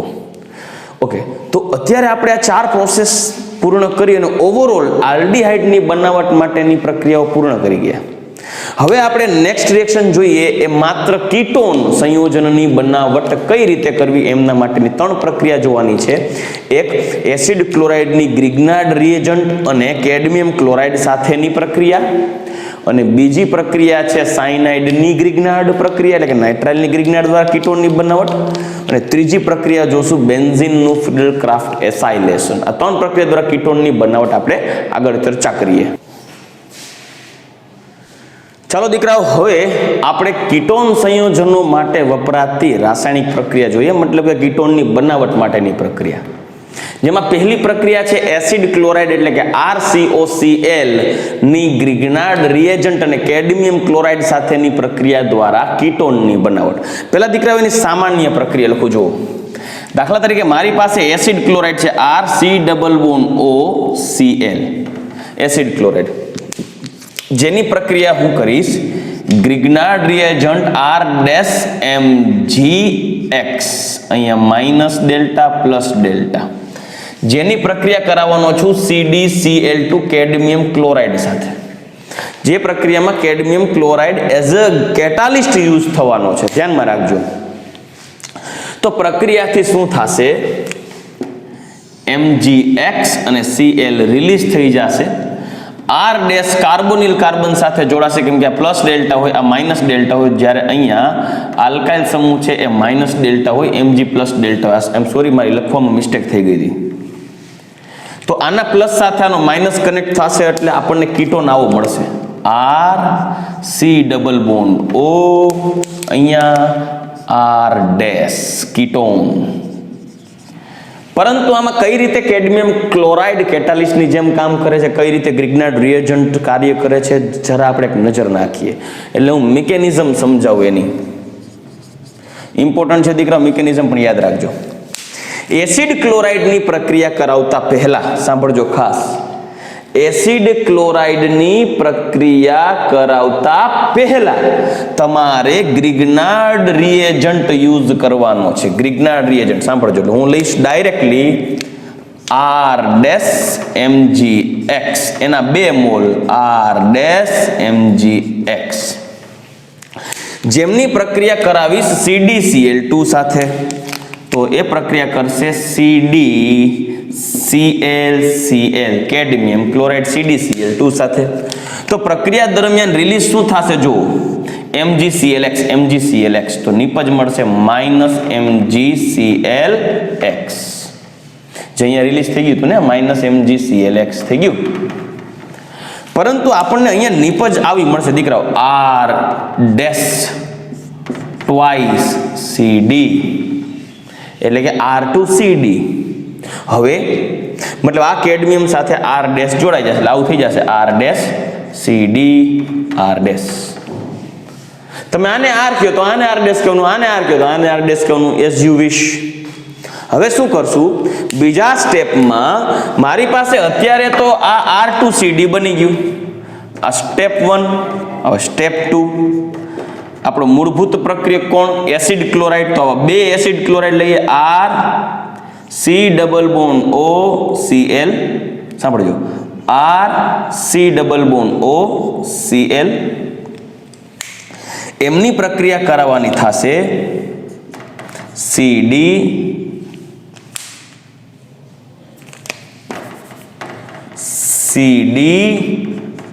ઓકે, તો અત્યારે આપણે આ 4 પ્રોસેસ પૂર્ણ કરી અને ઓવરઓલ આલ્ડિહાઇડની બનાવટ માટેની પ્રક્રિયાઓ પૂર્ણ કરી ગયા. હવે આપણે નેક્સ્ટ રિએક્શન જોઈએ, એ માત્ર કીટોન સંયોજનની બનાવટ કઈ રીતે કરવી એમના માટેની 3 પ્રક્રિયા જોવાની છે. એક એસિડ ક્લોરાઇડની ગ્રિગ્નાર્ડ રિએજન્ટ અને કેડમિયમ ક્લોરાઇડ સાથેની પ્રક્રિયા, અને બીજી પ્રક્રિયા છે સાયનાઇડની ગ્રિગ્નાર્ડ પ્રક્રિયા, એટલે કે નાઇટ્રાઇલની ગ્રિગ્નાર્ડ દ્વારા કીટોનની બનાવટ, અને ત્રીજી પ્રક્રિયા જોશું બેન્ઝીનનું ફિડલક્રાફ્ટ એસાઇલેશન. આ 3 પ્રક્રિયા દ્વારા કીટોનની બનાવટ આપણે આગળ ચર્ચા કરીએ. ચાલો દીકરાઓ, હવે આપણે કીટોન સંયોજનો માટે વપરાતી રાસાયણિક પ્રક્રિયા જોઈએ, મતલબ કે કીટોનની બનાવટ માટેની પ્રક્રિયા. જેમાં પહેલી પ્રક્રિયા છે એસિડ ક્લોરાઇડ એટલે કે RCOCl ની ગ્રિગ્નાર્ડ રિએજન્ટ અને કેડમિયમ ક્લોરાઇડ સાથેની પ્રક્રિયા દ્વારા કીટોનની બનાવટ. પહેલા દીકરાઓ એની સામાન્ય પ્રક્રિયા લખું જુઓ. દાખલા તરીકે મારી પાસે એસિડ ક્લોરાઇડ છે RCOOCl એસિડ ક્લોરાઇડ, જેની પ્રક્રિયા હું કરીશ ગ્રિગ્નાર્ડ રિએજન્ટ R-MgX, અહીંયા માઇનસ ડેલ્ટા પ્લસ ડેલ્ટા, જેની પ્રક્રિયા કરાવવાનો છું CdCl2 કેડમિયમ ક્લોરાઇડ સાથે. જે પ્રક્રિયામાં cadmium chloride as a catalyst use થવાનો છે, ધ્યાનમાં રાખજો. તો પ્રક્રિયાથી શું થશે? MgX અને Cl રિલીઝ થઈ જશે. R ડેશ કાર્બોનિલ કાર્બન સાથે જોડાશે, કેમ કે આ પ્લસ ડેલ્ટા હોય, આ માઇનસ ડેલ્ટા હોય, જ્યારે અહીંયા આલ્કાઇલ સમૂહ છે એ માઇનસ ડેલ્ટા હોય, Mg plus delta. I am sorry, મારી લખવામાં મિસ્ટેક થઈ ગઈ હતી. તો આના પ્લસ સાથે આનો માઇનસ કનેક્ટ થશે એટલે આપણને કીટોન આવો મળશે, R C double bond O, અહીંયા R ડેશ કીટોન. પરંતુ આમાં કઈ રીતે કેડમિયમ ક્લોરાઇડ કેટાલિસ્ટની જેમ કામ કરે છે, કઈ રીતે ગ્રિગ્નાર્ડ રિએજન્ટ કાર્ય કરે છે, જરા આપણે એક નજર નાખીએ. એટલે હું મિકેનિઝમ સમજાવું એની. ઇમ્પોર્ટન્ટ છે દીકરા, મિકેનિઝમ પણ યાદ રાખજો. એસિડ ક્લોરાઇડની પ્રક્રિયા કરાવતા પહેલા સાંભળજો ખાસ, એસિડ ક્લોરાઇડની પ્રક્રિયા કરાવતા પહેલા તમારે ગ્રિગ્નાર્ડ રિએજન્ટ યુઝ કરવાનો છે. ગ્રિગ્નાર્ડ રિએજન્ટ સાંભળજો, હું લઈશ ડાયરેક્ટલી R ડેશ MgX, એના 2 મોલ R ડેશ MgX, જેમની પ્રક્રિયા કરાવીશ CdCl2 સાથે. તો એ પ્રક્રિયા કરશે CdClCl કેડમિયમ ક્લોરાઇડ CdCl2 સાથે. તો પ્રક્રિયા દરમિયાન રિલીઝ શું થશે જુઓ, MgClX MgClX, તો નિપજ મળશે માઇનસ MgClX, જે અહીંયા રિલીઝ થઈ ગયું હતું ને, માઇનસ MgClX થઈ ગયું. પરંતુ આપણને અહીંયા નિપજ આવી મળશે દીકરાઓ, R ડેશ ટ્વાઇસ CD, એટલે કે R2CD. હવે મતલબ આ કેડમિયમ સાથે R ડેશ જોડાઈ જશે, એટલે આવું થઈ જશે R dash CD R dash. તમે આને R કહો તો આને R ડેશ કહેવાનું, આને R કહો તો આને R ડેશ કહેવાનું, એઝ યુ વિશ. હવે શું કરશું, બીજા સ્ટેપમાં મારી પાસે અત્યારે તો આ R2CD બની ગયું, આ સ્ટેપ 1. હવે સ્ટેપ 2 આપણો મૂળભૂત પ્રક્રિયા કોણ, એસિડ ક્લોરાઇડ. તો હવે 2 એસિડ ક્લોરાઇડ લઈએ, R C double bond O Cl, સાંભળજો, R C double bond O Cl, એમની પ્રક્રિયા કરાવવાની થશે CD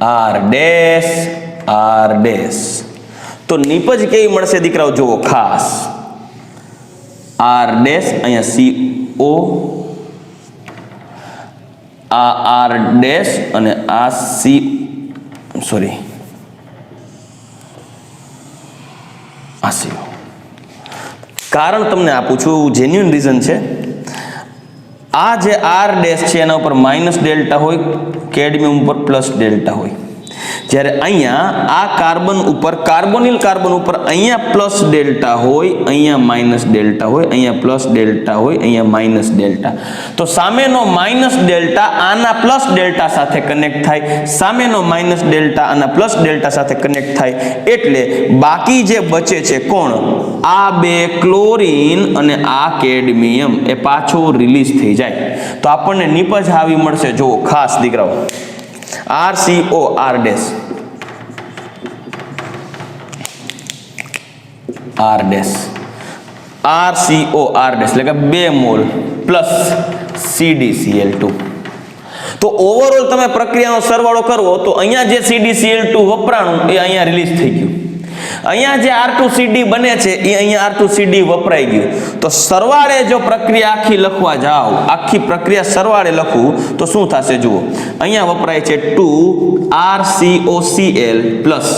R dash R dash. તો નિપજ કેવી મળશે દીકરાઓ જુઓ ખાસ, R ડેશ, અહીંયા CO, આ R ડેશ અને આ સોરી આ CO. કારણ તમને આપું છું, જેન્યુઇન રીઝન છે. આ જે R ડેશ છે એના ઉપર માઇનસ ડેલ્ટા હોય, કેડમિયમ ઉપર પ્લસ ડેલ્ટા હોય, જ્યારે અહીંયા આ કાર્બન ઉપર કાર્બોનિલ કાર્બન ઉપર અહીંયા પ્લસ ડેલ્ટા હોય, અહીંયા માઇનસ ડેલ્ટા હોય, અહીંયા પ્લસ ડેલ્ટા હોય, અહીંયા માઇનસ ડેલ્ટા. તો સામેનો માઇનસ ડેલ્ટા આના પ્લસ ડેલ્ટા સાથે કનેક્ટ થાય, સામેનો માઇનસ ડેલ્ટા આના પ્લસ ડેલ્ટા સાથે કનેક્ટ થાય, એટલે બાકી જે બચે છે કોણ, આ 2 ક્લોરીન અને આ કેડમિયમ એ પાછો રિલીઝ થઈ જાય. તો આપણને નિપજ આવી મળશે જો ખાસ દીકરાઓ, RCO R dash R dash RCO R dash એટલે કે 2 મોલ પ્લસ CdCl2. તો ઓવરઓલ તમે પ્રક્રિયાનો સરવાળો કરવો તો અહીંયા જે CdCl2 વપરાણું એ અહીંયા રિલીઝ થઈ ગયું, અહીંયા જે R2CD બને છે એ અહીંયા R2CD વપરાઈ ગયું. તો સરવાળે જો પ્રક્રિયા આખી લખવા જાઓ, આખી પ્રક્રિયા સરવાળે લખું તો શું થશે જુઓ, અહીંયા વપરાય છે 2RCOCl પ્લસ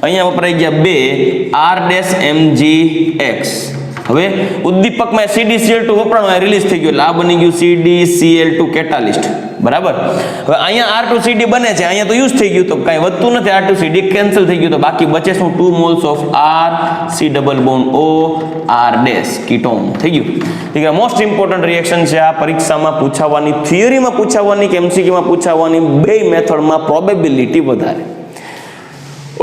અહીંયા વપરાઈ ગયા 2 R-MgX હવે ઉદ્દીપકમાં CdCl2 વપરાણું રિલીઝ થઈ ગયું એટલે આ બની ગયું CdCl2 કેટાલિસ્ટ, બરાબર. હવે અહીંયા R2CD બને છે, અહીંયા તો યુઝ થઈ ગયું તો કાંઈ વધતું નથી, R2CD કેન્સલ થઈ ગયું તો બાકી બચે શું 2 moles of R C double bond O R dash ketone થઈ ગયું. ઠીક છે, મોસ્ટ ઇમ્પોર્ટન્ટ રિએક્શન છે આ, પરીક્ષામાં પૂછાવાની, થિયરીમાં પૂછાવાની કે MCQમાં પૂછાવાની, બે મેથડમાં પ્રોબેબિલિટી વધારે.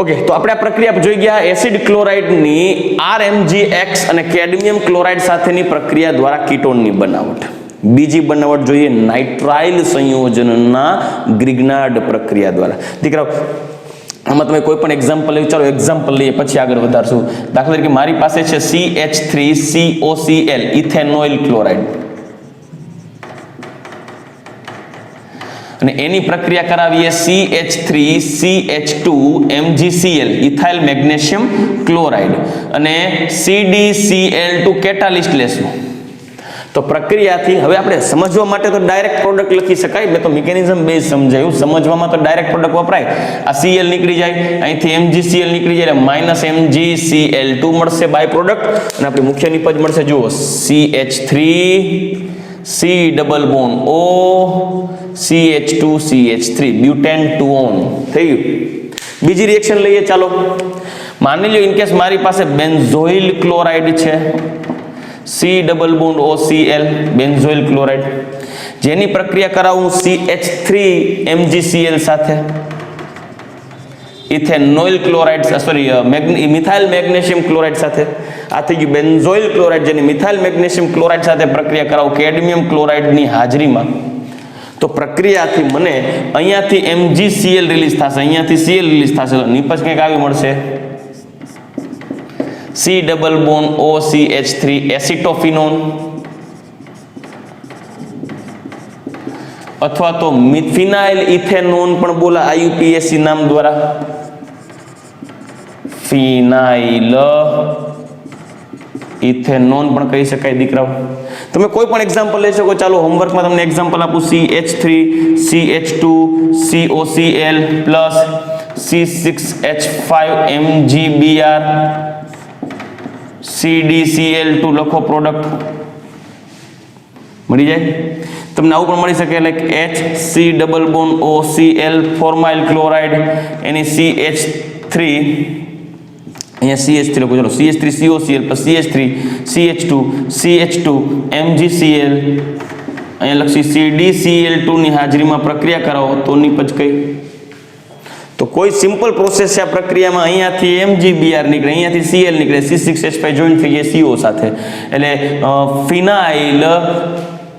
ઓકે, તો આપણે આ પ્રક્રિયા જોઈ ગયા એસિડ ક્લોરાઇડની RMgX અને કેડમિયમ ક્લોરાઇડ સાથેની પ્રક્રિયા દ્વારા કીટોનની બનાવટ. બીજી બનાવટ જોઈએ નાઇટ્રાઇલ સંયોજનના ગ્રિગ્નાર્ડ પ્રક્રિયા દ્વારા. દીકરાઓ આમાં તમે કોઈ પણ એક્ઝામ્પલ લઈ, ચાલો એક્ઝામ્પલ લઈએ પછી આગળ વધારશું. દાખલા તરીકે મારી પાસે છે CH3COCl ઇથેનોઇલ ક્લોરાઇડ અને એની પ્રક્રિયા કરાવીએ CH3CH2MgCl ઇથાઇલ મેગ્નેશિયમ ક્લોરાઇડ અને CdCl2 કેટાલિસ્ટ લેશું. તો પ્રક્રિયાથી હવે આપણે સમજવા માટે તો ડાયરેક્ટ પ્રોડક્ટ લખી શકાય, મેં તો મિકેનિઝમ બેઝ સમજાયું, સમજવામાં તો ડાયરેક્ટ પ્રોડક્ટ વપરાય. આ Cl નીકળી જાય, અહીંથી MgCl નીકળી જાય એટલે -MgCl2 મળશે બાય પ્રોડક્ટ અને આપણી મુખ્ય નિપજ મળશે, જુઓ CH3 C double bond O CH2 CH3 butane 2 on થઈ ગયું. બીજી રિએક્શન લઈએ, ચાલો માની લો ઇનકેસ મારી પાસે બેન્ઝોઇલ ક્લોરાઇડ છે, C double bond OCl benzoyl chloride, જેની પ્રક્રિયા કરાવું CH3 MgCl સાથે ethanoyl chloride methyl magnesium chloride સાથે. આ થઈ ગયું બેન્ઝોઇલ ક્લોરાઇડ, જેની મિથાઇલ મેગ્નેશિયમ ક્લોરાઇડ સાથે પ્રક્રિયા કરાવું કેડમિયમ ક્લોરાઇડની હાજરીમાં. તો પ્રક્રિયાથી મને અહીંયાથી MgCl રિલીઝ થશે, અહીંયાથી Cl રિલીઝ થશે, તો નિપજ કંઈક આવી મળશે C ડબલ બોન્ડ OCH3 એસિટોફિનોન અથવા તો ફિનાઇલ ઇથેનોન પણ બોલા IUPAC નામ દ્વારા, ફિનાઇલ ઇથેનોન પણ કહી શકાય. દીકરાઓ તમે કોઈ પણ એક્ઝામ્પલ લઈ શકો, ચાલો હોમવર્કમાં તમને એક્ઝામ્પલ આપું CH3 CH2 COCl plus C6H5 MgBr CdCl2 લખો, પ્રોડક્ટ મળી જાય તમને. આવું પણ મળી શકે like HC double bond OCl formyl chloride, એની CH3 અહીંયા CH3 લખો, ચલો CH3 COCl plus CH3 CH2 CH2 MgCl અહીંયા લખી CdCl2 ની હાજરીમાં પ્રક્રિયા કરાવો તો નિપજ કઈ. તો કોઈ સિમ્પલ પ્રોસેસ છે આ પ્રક્રિયામાં, અહીંયાથી MgBr નીકળે, અહીંયાથી Cl નીકળે, C6H5 જોઈન્ટ થઈ જાય CO સાથે એટલે ફિનાઇલ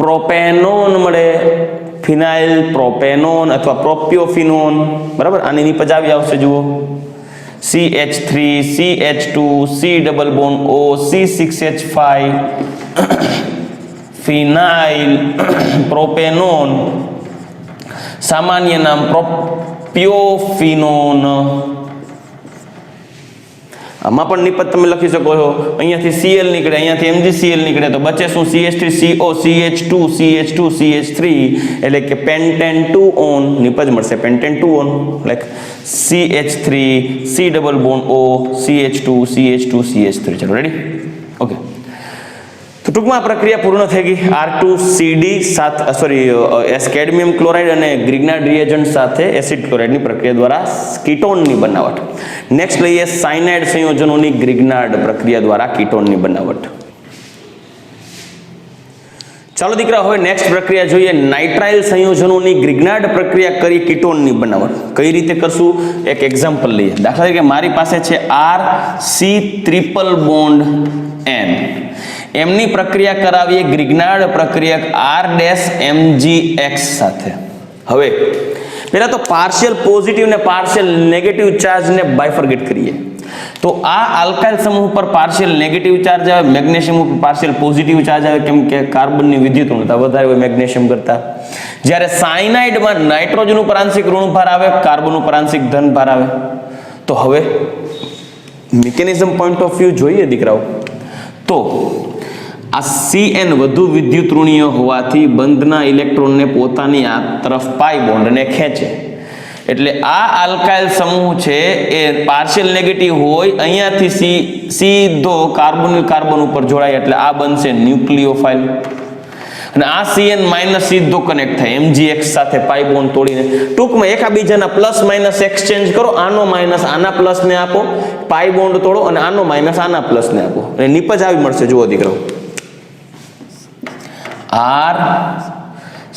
પ્રોપેનોન મળે, ફિનાઇલ પ્રોપેનોન અથવા પ્રોપિયોફિનોન, બરાબર. આની નિપજ આવી આવશે, જુઓ CH3 CH2 C double bond O C6H5 ફિનાઇલ પ્રોપેનોન, સામાન્ય નામ પ્રોપિયોફિનોન. આમાં પણ નિપજ તમે લખી શકો છો, અહીંયાથી Cl નીકળે, અહીંયાથી MgCl નીકળે, તો બચે શું CH3 CO CH2 CH2 CH3 એટલે કે પેન્ટેન 2 on નિપજ મળશે, pentane 2 on like CH3 C double bond O CH2 CH2 CH3. ચલો રેડી, ઓકે. તો ટૂંકમાં આ પ્રક્રિયા પૂર્ણ થઈ ગઈ. R2CD કેડમિયમ ક્લોરાઇડ અને ગ્રિગ્નાર્ડ રિએજન્ટ સાથે એસિડ ક્લોરાઇડની પ્રક્રિયા દ્વારા કીટોનની બનાવટ. નેક્સ્ટ લઈએ સાયનાઇડ સંયોજનોની ગ્રિગ્નાર્ડ પ્રક્રિયા દ્વારા કીટોનની બનાવટ. ચાલો દીકરા, હવે નેક્સ્ટ પ્રક્રિયા જોઈએ નાઇટ્રાઇલ સંયોજનોની ગ્રિગ્નાર્ડ પ્રક્રિયા કરી કીટોનની બનાવટ. કઈ રીતે કરશું એક એક્ઝામ્પલ લઈએ. દાખલા તરીકે મારી પાસે છે RC ટ્રિપલ બોન્ડ N, એમની પ્રક્રિયા કરાવીએ ગ્રિગ્નાર્ડ પ્રક્રિયા R-MgX સાથે. હવે પહેલા તો પાર્શિયલ પોઝિટિવ ને પાર્શિયલ નેગેટિવ ચાર્જને બાયફર્ગેટ કરીએ. તો આ આલ્કાઇલ સમૂહ પર પાર્શિયલ નેગેટિવ ચાર્જ આવે, મેગ્નેશિયમ ઉપર પાર્શિયલ પોઝિટિવ ચાર્જ આવે, કેમ કે કાર્બનની વિદ્યુત ઋણતા વધારે હોય મેગ્નેશિયમ કરતા. જ્યારે સાયનાઇડમાં નાઇટ્રોજન ઉપર આંશિક ઋણભાર આવે, કાર્બન ઉપર આંશિક ધનભાર આવે. તો હવે મિકેનિઝમ પોઈન્ટ ઓફ વ્યૂ જોઈએ દીકરાઓ, તો આ Cn વધુ વિદ્યુત ઋણીય હોવાથી બંધના ઇલેક્ટ્રોનને પોતાની આ તરફ પાઈ બોન્ડને ખેંચે, એટલે આ આલ્કાઇલ સમૂહ છે એ પાર્શિયલ નેગેટિવ હોય, અહીંયાથી સીધો કાર્બોનિલ કાર્બન ઉપર જોડાય એટલે આ બનશે ન્યુક્લિયોફાઇલ, અને આ CN માઇનસ સીધો કનેક્ટ થાય MgX સાથે પાઈ બોન્ડ તોડીને. ટૂંકમાં એકાબીજાના પ્લસ માઇનસ એક્સચેન્જ કરો, આનો માઇનસ આના પ્લસ ને આપો, પાઈ બોન્ડ તોડો અને આનો માઇનસ આના પ્લસ ને આપો, અને નિપજ આવી મળશે. જુઓ દીકરો, R C,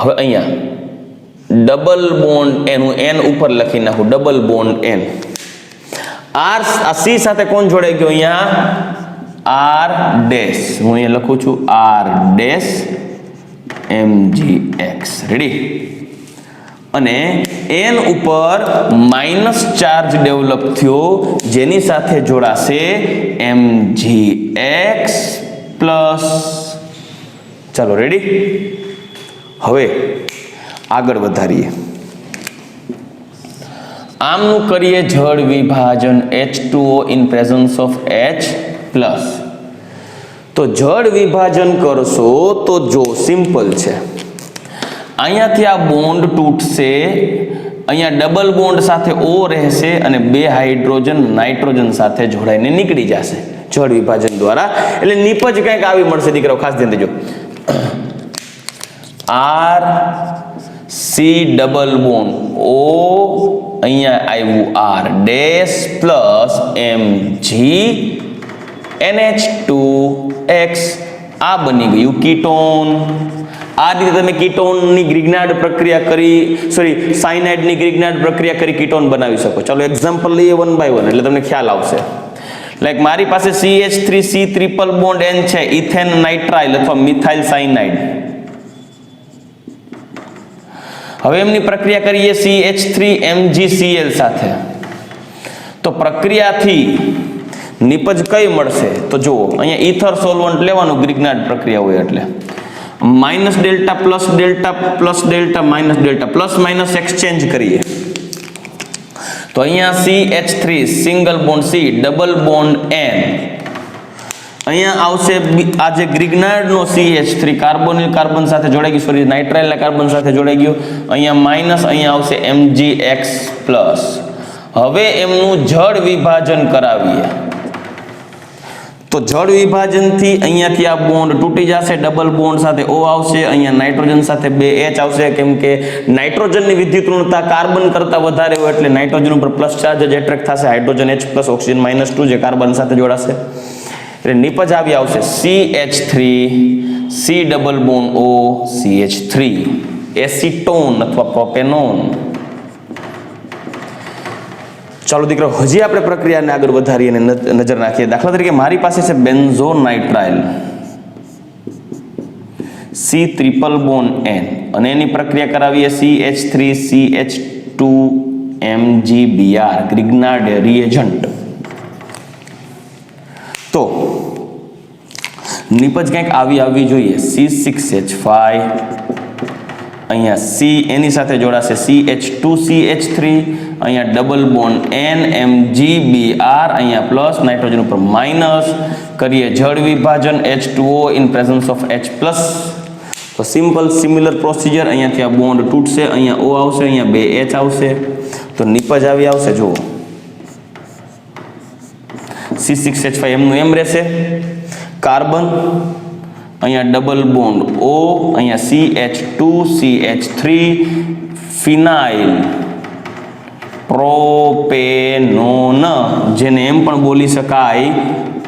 હવે અહીંયા ડબલ બોન્ડ એનું N ઉપર લખી નાખું, ડબલ બોન્ડ N. R આ C સાથે કોણ જોડાઈ ગયો અહીંયા? R ડેશ, હું અહીંયા લખું છું R ડેશ MgX. રેડી? અને N ઉપર માઇનસ ચાર્જ ડેવલપ થયો જેની સાથે જોડાશે MgX પ્લસ. ચાલો રેડી? હવે આગળ વધારીએ, આમનું કરીએ જળ વિભાજન H2O in presence of H plus. તો જળ વિભાજન કરશો તો જો સિમ્પલ છે, અહીંયાથી આ બોન્ડ તૂટશે, અહીંયા ડબલ બોન્ડ સાથે O રહેશે અને બે હાઇડ્રોજન નાઇટ્રોજન સાથે જોડાઈને નીકળી જશે જળ વિભાજન દ્વારા. એટલે નિપજ કંઈક આવી મળશે દીકરાઓ, ખાસ ધ્યાન દેજો. R C double bond O, અહીંયા આવ્યું R dash plus Mg NH2X, આ બની ગયું કીટોન. આ રીતે તમે કીટોનની ગ્રિગ્નાર્ડ પ્રક્રિયા કરી, સાયનાઇડની ગ્રિગ્નાર્ડ પ્રક્રિયા કરી કીટોન બનાવી શકો. ચાલો એક્ઝામ્પલ લઈએ 1 by 1 એટલે તમને ખ્યાલ આવશે. લાઈક મારી પાસે CH3C ટ્રિપલ બોન્ડ N છે, ઇથેન નાઇટ્રાઇલ અથવા મિથાઇલ સાયનાઇડ. હવે એમની પ્રક્રિયા કરીએ CH3MgCl સાથે. તો પ્રક્રિયાથી નિપજ કઈ મળશે? તો જુઓ, અહીંયા ઈથર સોલ્વન્ટ લેવાનું, ગ્રિગ્નાર્ડ પ્રક્રિયા હોય એટલે minus delta plus delta minus delta, plus minus exchange કરીએ તો અહીંયા CH3 single bond C double bond N, અહીંયા આવશે આ જે ગ્રિગ્નાર્ડનો CH3 કાર્બોનિલ કાર્બન સાથે જોડાઈ ગયું, નાઇટ્રાઇલના કાર્બન સાથે જોડાઈ ગયું, અહીંયા માઇનસ, અહીંયા આવશે MgX પ્લસ. હવે એમનું જળ વિભાજન કરાવીએ તો જળ વિભાજનથી અહીંયાથી આ બોન્ડ તૂટી જશે, ડબલ બોન્ડ સાથે O આવશે, અહીંયા નાઇટ્રોજન સાથે બે H આવશે, કેમ કે નાઇટ્રોજનની વિદ્યુત ઋણતા કાર્બન કરતા વધારે હોય એટલે નાઇટ્રોજન ઉપર પ્લસ ચાર્જ જ એટ્રેક્ટ થશે, હાઇડ્રોજન H પ્લસ ઓક્સિજન -2 જે કાર્બન સાથે જોડાશે. એટલે નિપજ આવી આવશે CH3 C double bond O CH3 acetone અથવા પ્રોપેનોન. ચાલો દીકરો, હજી આપણે પ્રક્રિયાને આગળ વધારીએ અને નજર નાખીએ. દાખલા તરીકે મારી પાસે છે બેન્ઝોનાઇટ્રાઇલ C ટ્રિપલ બોન્ડ N, અને એની પ્રક્રિયા કરાવીએ CH3CH2MgBr ગ્રિગ્નાર્ડ રિએજન્ટ. તો નિપજ કંઈક આવવી જોઈએ. C6H5, અહીંયા C એની સાથે જોડાશે CH2CH3, અહીંયા ડબલ બોન્ડ N MgBr, અહીંયા પ્લસ, નાઇટ્રોજન ઉપર માઇનસ, કરીએ જળ વિભાજન H2O in presence of H plus. તો સિમ્પલ સિમિલર પ્રોસિજર, અહીંયાથી આ બોન્ડ તૂટશે, અહીંયા O આવશે, અહીંયા બે H આવશે, તો નિપજ આવી આવશે. જુઓ, C6H5 એમનું એમ રહેશે, કાર્બન, અહીંયા ડબલ બોન્ડ O, અહીંયા CH2CH3 ફિનાઇલ પ્રોપેનોન, જેને એમ પણ બોલી શકાય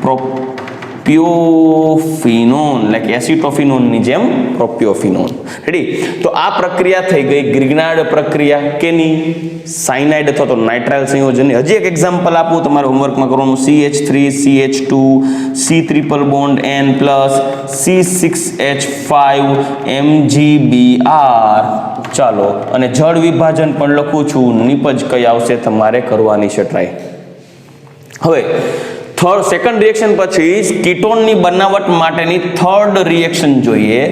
પ્રોપિયોફિનોન, લાઈક એસિટોફિનોનની જેમ પ્રોપિયોફિનોન. રેડી? તો આ પ્રક્રિયા થઈ ગઈ ગ્રિગ્નાર્ડ પ્રક્રિયા કેની? સાયનાઇડ અથવા તો નાઇટ્રાઇલ સંયોજનની. હજી એક એક્ઝામ્પલ આપું, તમારે હોમવર્કમાં કરવાનું. CH3 CH2 C triple bond N plus C6H5 MgBr. ચાલો, અને જળ વિભાજન પણ લખું છું, નિપજ કઈ આવશે તમારે કરવાની છે ટ્રાય. હવે સેકન્ડ રિએક્શન પછી કીટોનની બનાવટ માટેની થર્ડ રિએક્શન જોઈએ.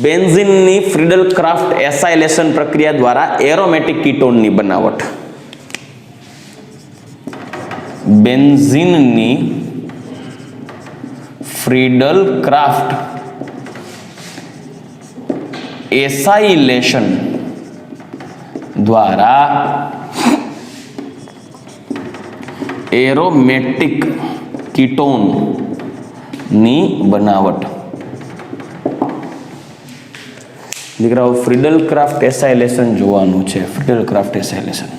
બેન્ઝીનની ફ્રીડલ ક્રાફ્ટ એસાઇલેશન પ્રક્રિયા દ્વારા એરોમેટિક કીટોનની બનાવટ. બેન્ઝીનની ફ્રીડલ ક્રાફ્ટ એસાઇલેશન દ્વારા એરોમેટિક કીટોન ની બનાવટ. દીકરાઓ ફ્રીડલ ક્રાફ્ટ એસાઇલેશન જોવાનું છે. ફ્રીડલ ક્રાફ્ટ એસાઇલેશન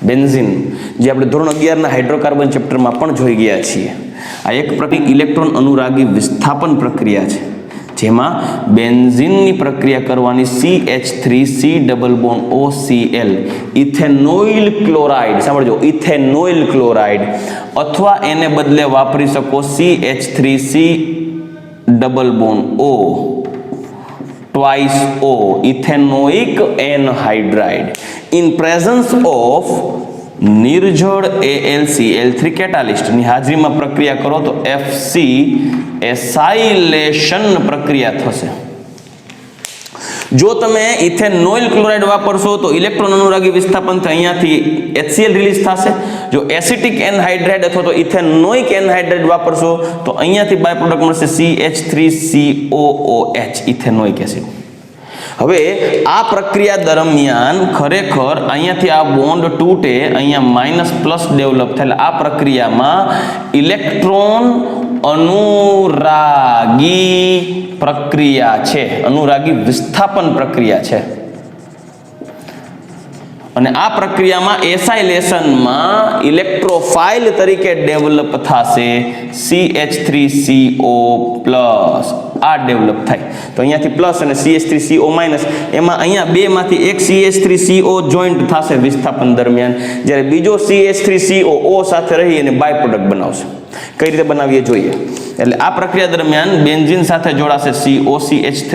બેન્ઝીન જે આપણે ધોરણ 11 ના હાઇડ્રોકાર્બન ચેપ્ટરમાં પણ જોઈ ગયા છીએ. આ એક પ્રકારની ઇલેક્ટ્રોન અનુરાગી વિસ્થાપન પ્રક્રિયા છે જેમાં બેન્ઝીનની પ્રક્રિયા કરવાની CH3C double bond OCl ethanoyl chloride, સાંભળજો, ઇથેનોઇલ ક્લોરાઇડ, અથવા એને બદલે વાપરી શકો CH3C double bond O twice O, ethanoic anhydride, in presence of નિર્જળ AlCl3 catalyst ની હાજરીમાં પ્રક્રિયા કરો તો FC એસાઇલેશન પ્રક્રિયા થશે. જો તમે ઇથેનોઇલ ક્લોરાઇડ વાપરશો તો ઇલેક્ટ્રોન અનુરાગી વિસ્થાપન થી અહીંયાથી HCl રિલીઝ થશે. જો એસિટિક એનહાઇડ્રાઇડ અથવા તો ઇથેનોઇક એનહાઇડ્રાઇડ વાપરશો તો અહીંયાથી બાય પ્રોડક્ટ મળશે CH3COOH, ઇથેનોઇક એસિડ. હવે આ પ્રક્રિયા દરમિયાન ખરેખર અહીંયાથી આ બોન્ડ તૂટે, અહીંયા માઇનસ પ્લસ ડેવલપ થાય. આ પ્રક્રિયામાં ઇલેક્ટ્રોન અનુરાગી પ્રક્રિયા છે, અનુરાગી વિસ્થાપન પ્રક્રિયા છે. અને આ પ્રક્રિયામાં એસાઇલેશનમાં ઇલેક્ટ્રોફાઇલ તરીકે ડેવલપ થશે CH3CO+, આ ડેવલપ થાય. તો અહીંયાથી પ્લસ અને CH3CO માઇનસ, એમાં અહીંયા બે માંથી એક CH3CO જોઈન્ટ થશે વિસ્થાપન દરમિયાન, જ્યારે બીજો CH3CO O સાથે રહી અને બાય પ્રોડક્ટ બનાવશે. કઈ રીતે બનાવીએ જોઈએ. એટલે આ પ્રક્રિયા દરમિયાન બેન્ઝીન સાથે જોડાશે COCH3,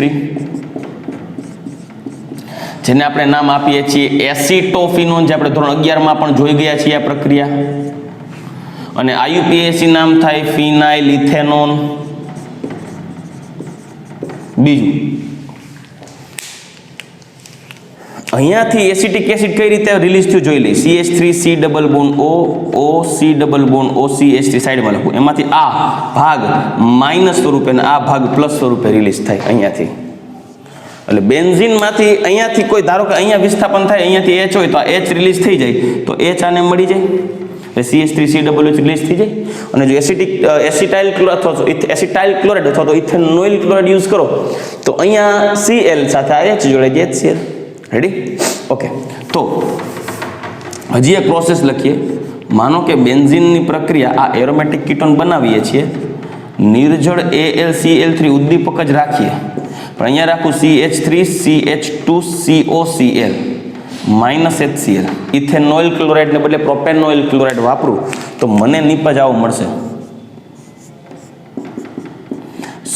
જેને આપણે નામ આપીએ છીએ એસિટોફિનોન, જે આપણે ધોરણ 11 માં પણ જોઈ ગયા છીએ આ પ્રક્રિયા. અને IUPAC નામ થાય ફિનાઇલ ઇથેનોન. બીજું, અહીંયાથી એસિટિક એસિડ કઈ રીતે રિલીઝ થયું જોઈ લઈએ. CH3C double bond O, OC double bond OCH3 સાઈડમાં લખું. એમાંથી આ ભાગ માઇનસ સ્વરૂપે અને આ ભાગ પ્લસ સ્વરૂપે રિલીઝ થાય અહીંયાથી. એટલે બેન્ઝીનમાંથી અહીંયાથી કોઈ ધારો કે અહીંયા વિસ્થાપન થાય, અહીંયાથી H હોય તો આ H રિલીઝ થઈ જાય તો H આને મળી જાય, CH3COOH રિલીઝ થઈ જાય. અને જો એસિટાઇલ ક્લોરાઇડ અથવા એસિટાઇલ ક્લોરાઇડ અથવા તો ઇથેનોઇલ ક્લોરાઇડ યુઝ કરો તો અહીંયા Cl સાથે આ H જોડે જાય HCl. રેડી? ઓકે. તો હજી એક પ્રોસેસ લખીએ. માનો કે બેન્ઝીનની પ્રક્રિયા આ એરોમેટિક કીટોન બનાવીએ છીએ, નિર્જળ AlCl3 ઉદ્દીપક જ રાખીએ, પણ અહીંયા રાખું CH3CH2COCl માઇનસ HCl, ઇથેનોઇલ ક્લોરાઇડને બદલે પ્રોપેનોઇલ ક્લોરાઇડ વાપરું તો મને નીપજ આવો મળશે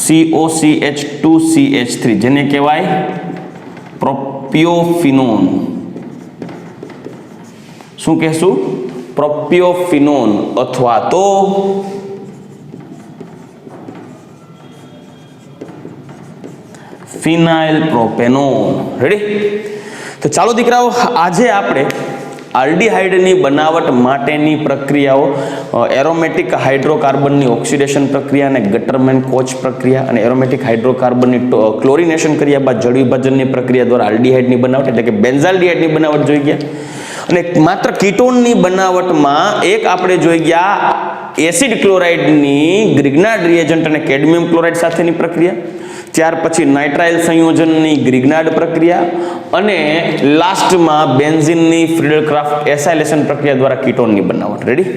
COCH2CH3, જેને કહેવાય પ્રોપિયોફિનોન. શું કહેશું? પ્રોપિયોફિનોન અથવા તો ફિનાઇલ પ્રોપેનોન. રેડી? તો ચાલો દીકરાઓ, આજે આપણે આલ્ડીહાઇડની બનાવટ માટેની પ્રક્રિયાઓ, એરોમેટિક હાઇડ્રોકાર્બનની ઓક્સિડેશન પ્રક્રિયા અને ગટરમેન કોચ પ્રક્રિયા અને એરોમેટિક હાઇડ્રોકાર્બનની ક્લોરિનેશન કર્યા બાદ જળ વિભાજનની પ્રક્રિયા દ્વારા આલ્ડીહાઇડની બનાવટ એટલે કે બેન્ઝાલ્ડીહાઇડની બનાવટ જોઈ ગયા. અને માત્ર કીટોનની બનાવટમાં એક આપણે જોઈ ગયા એસિડ ક્લોરાઇડની ગ્રિગ્નાર્ડ રિએજન્ટ અને કેડમિયમ ક્લોરાઇડ સાથેની પ્રક્રિયા, ત્યાર પછી નાઇટ્રાઇલ સંયોજનની ગ્રિગ્નાર્ડ પ્રક્રિયા અને લાસ્ટમાં બેન્ઝીનની ફ્રીડલ ક્રાફ્ટ એસાઇલેશન પ્રક્રિયા દ્વારા કીટોનની બનાવટ. રેડી?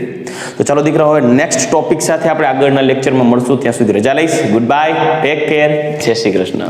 તો ચાલો દીકરાઓ, હવે નેક્સ્ટ ટોપિક સાથે આપણે આગળના લેક્ચરમાં મળશું. ત્યાં સુધી રજા લઈશ. ગુડ બાય, ટેક કેર, જય શ્રી કૃષ્ણ.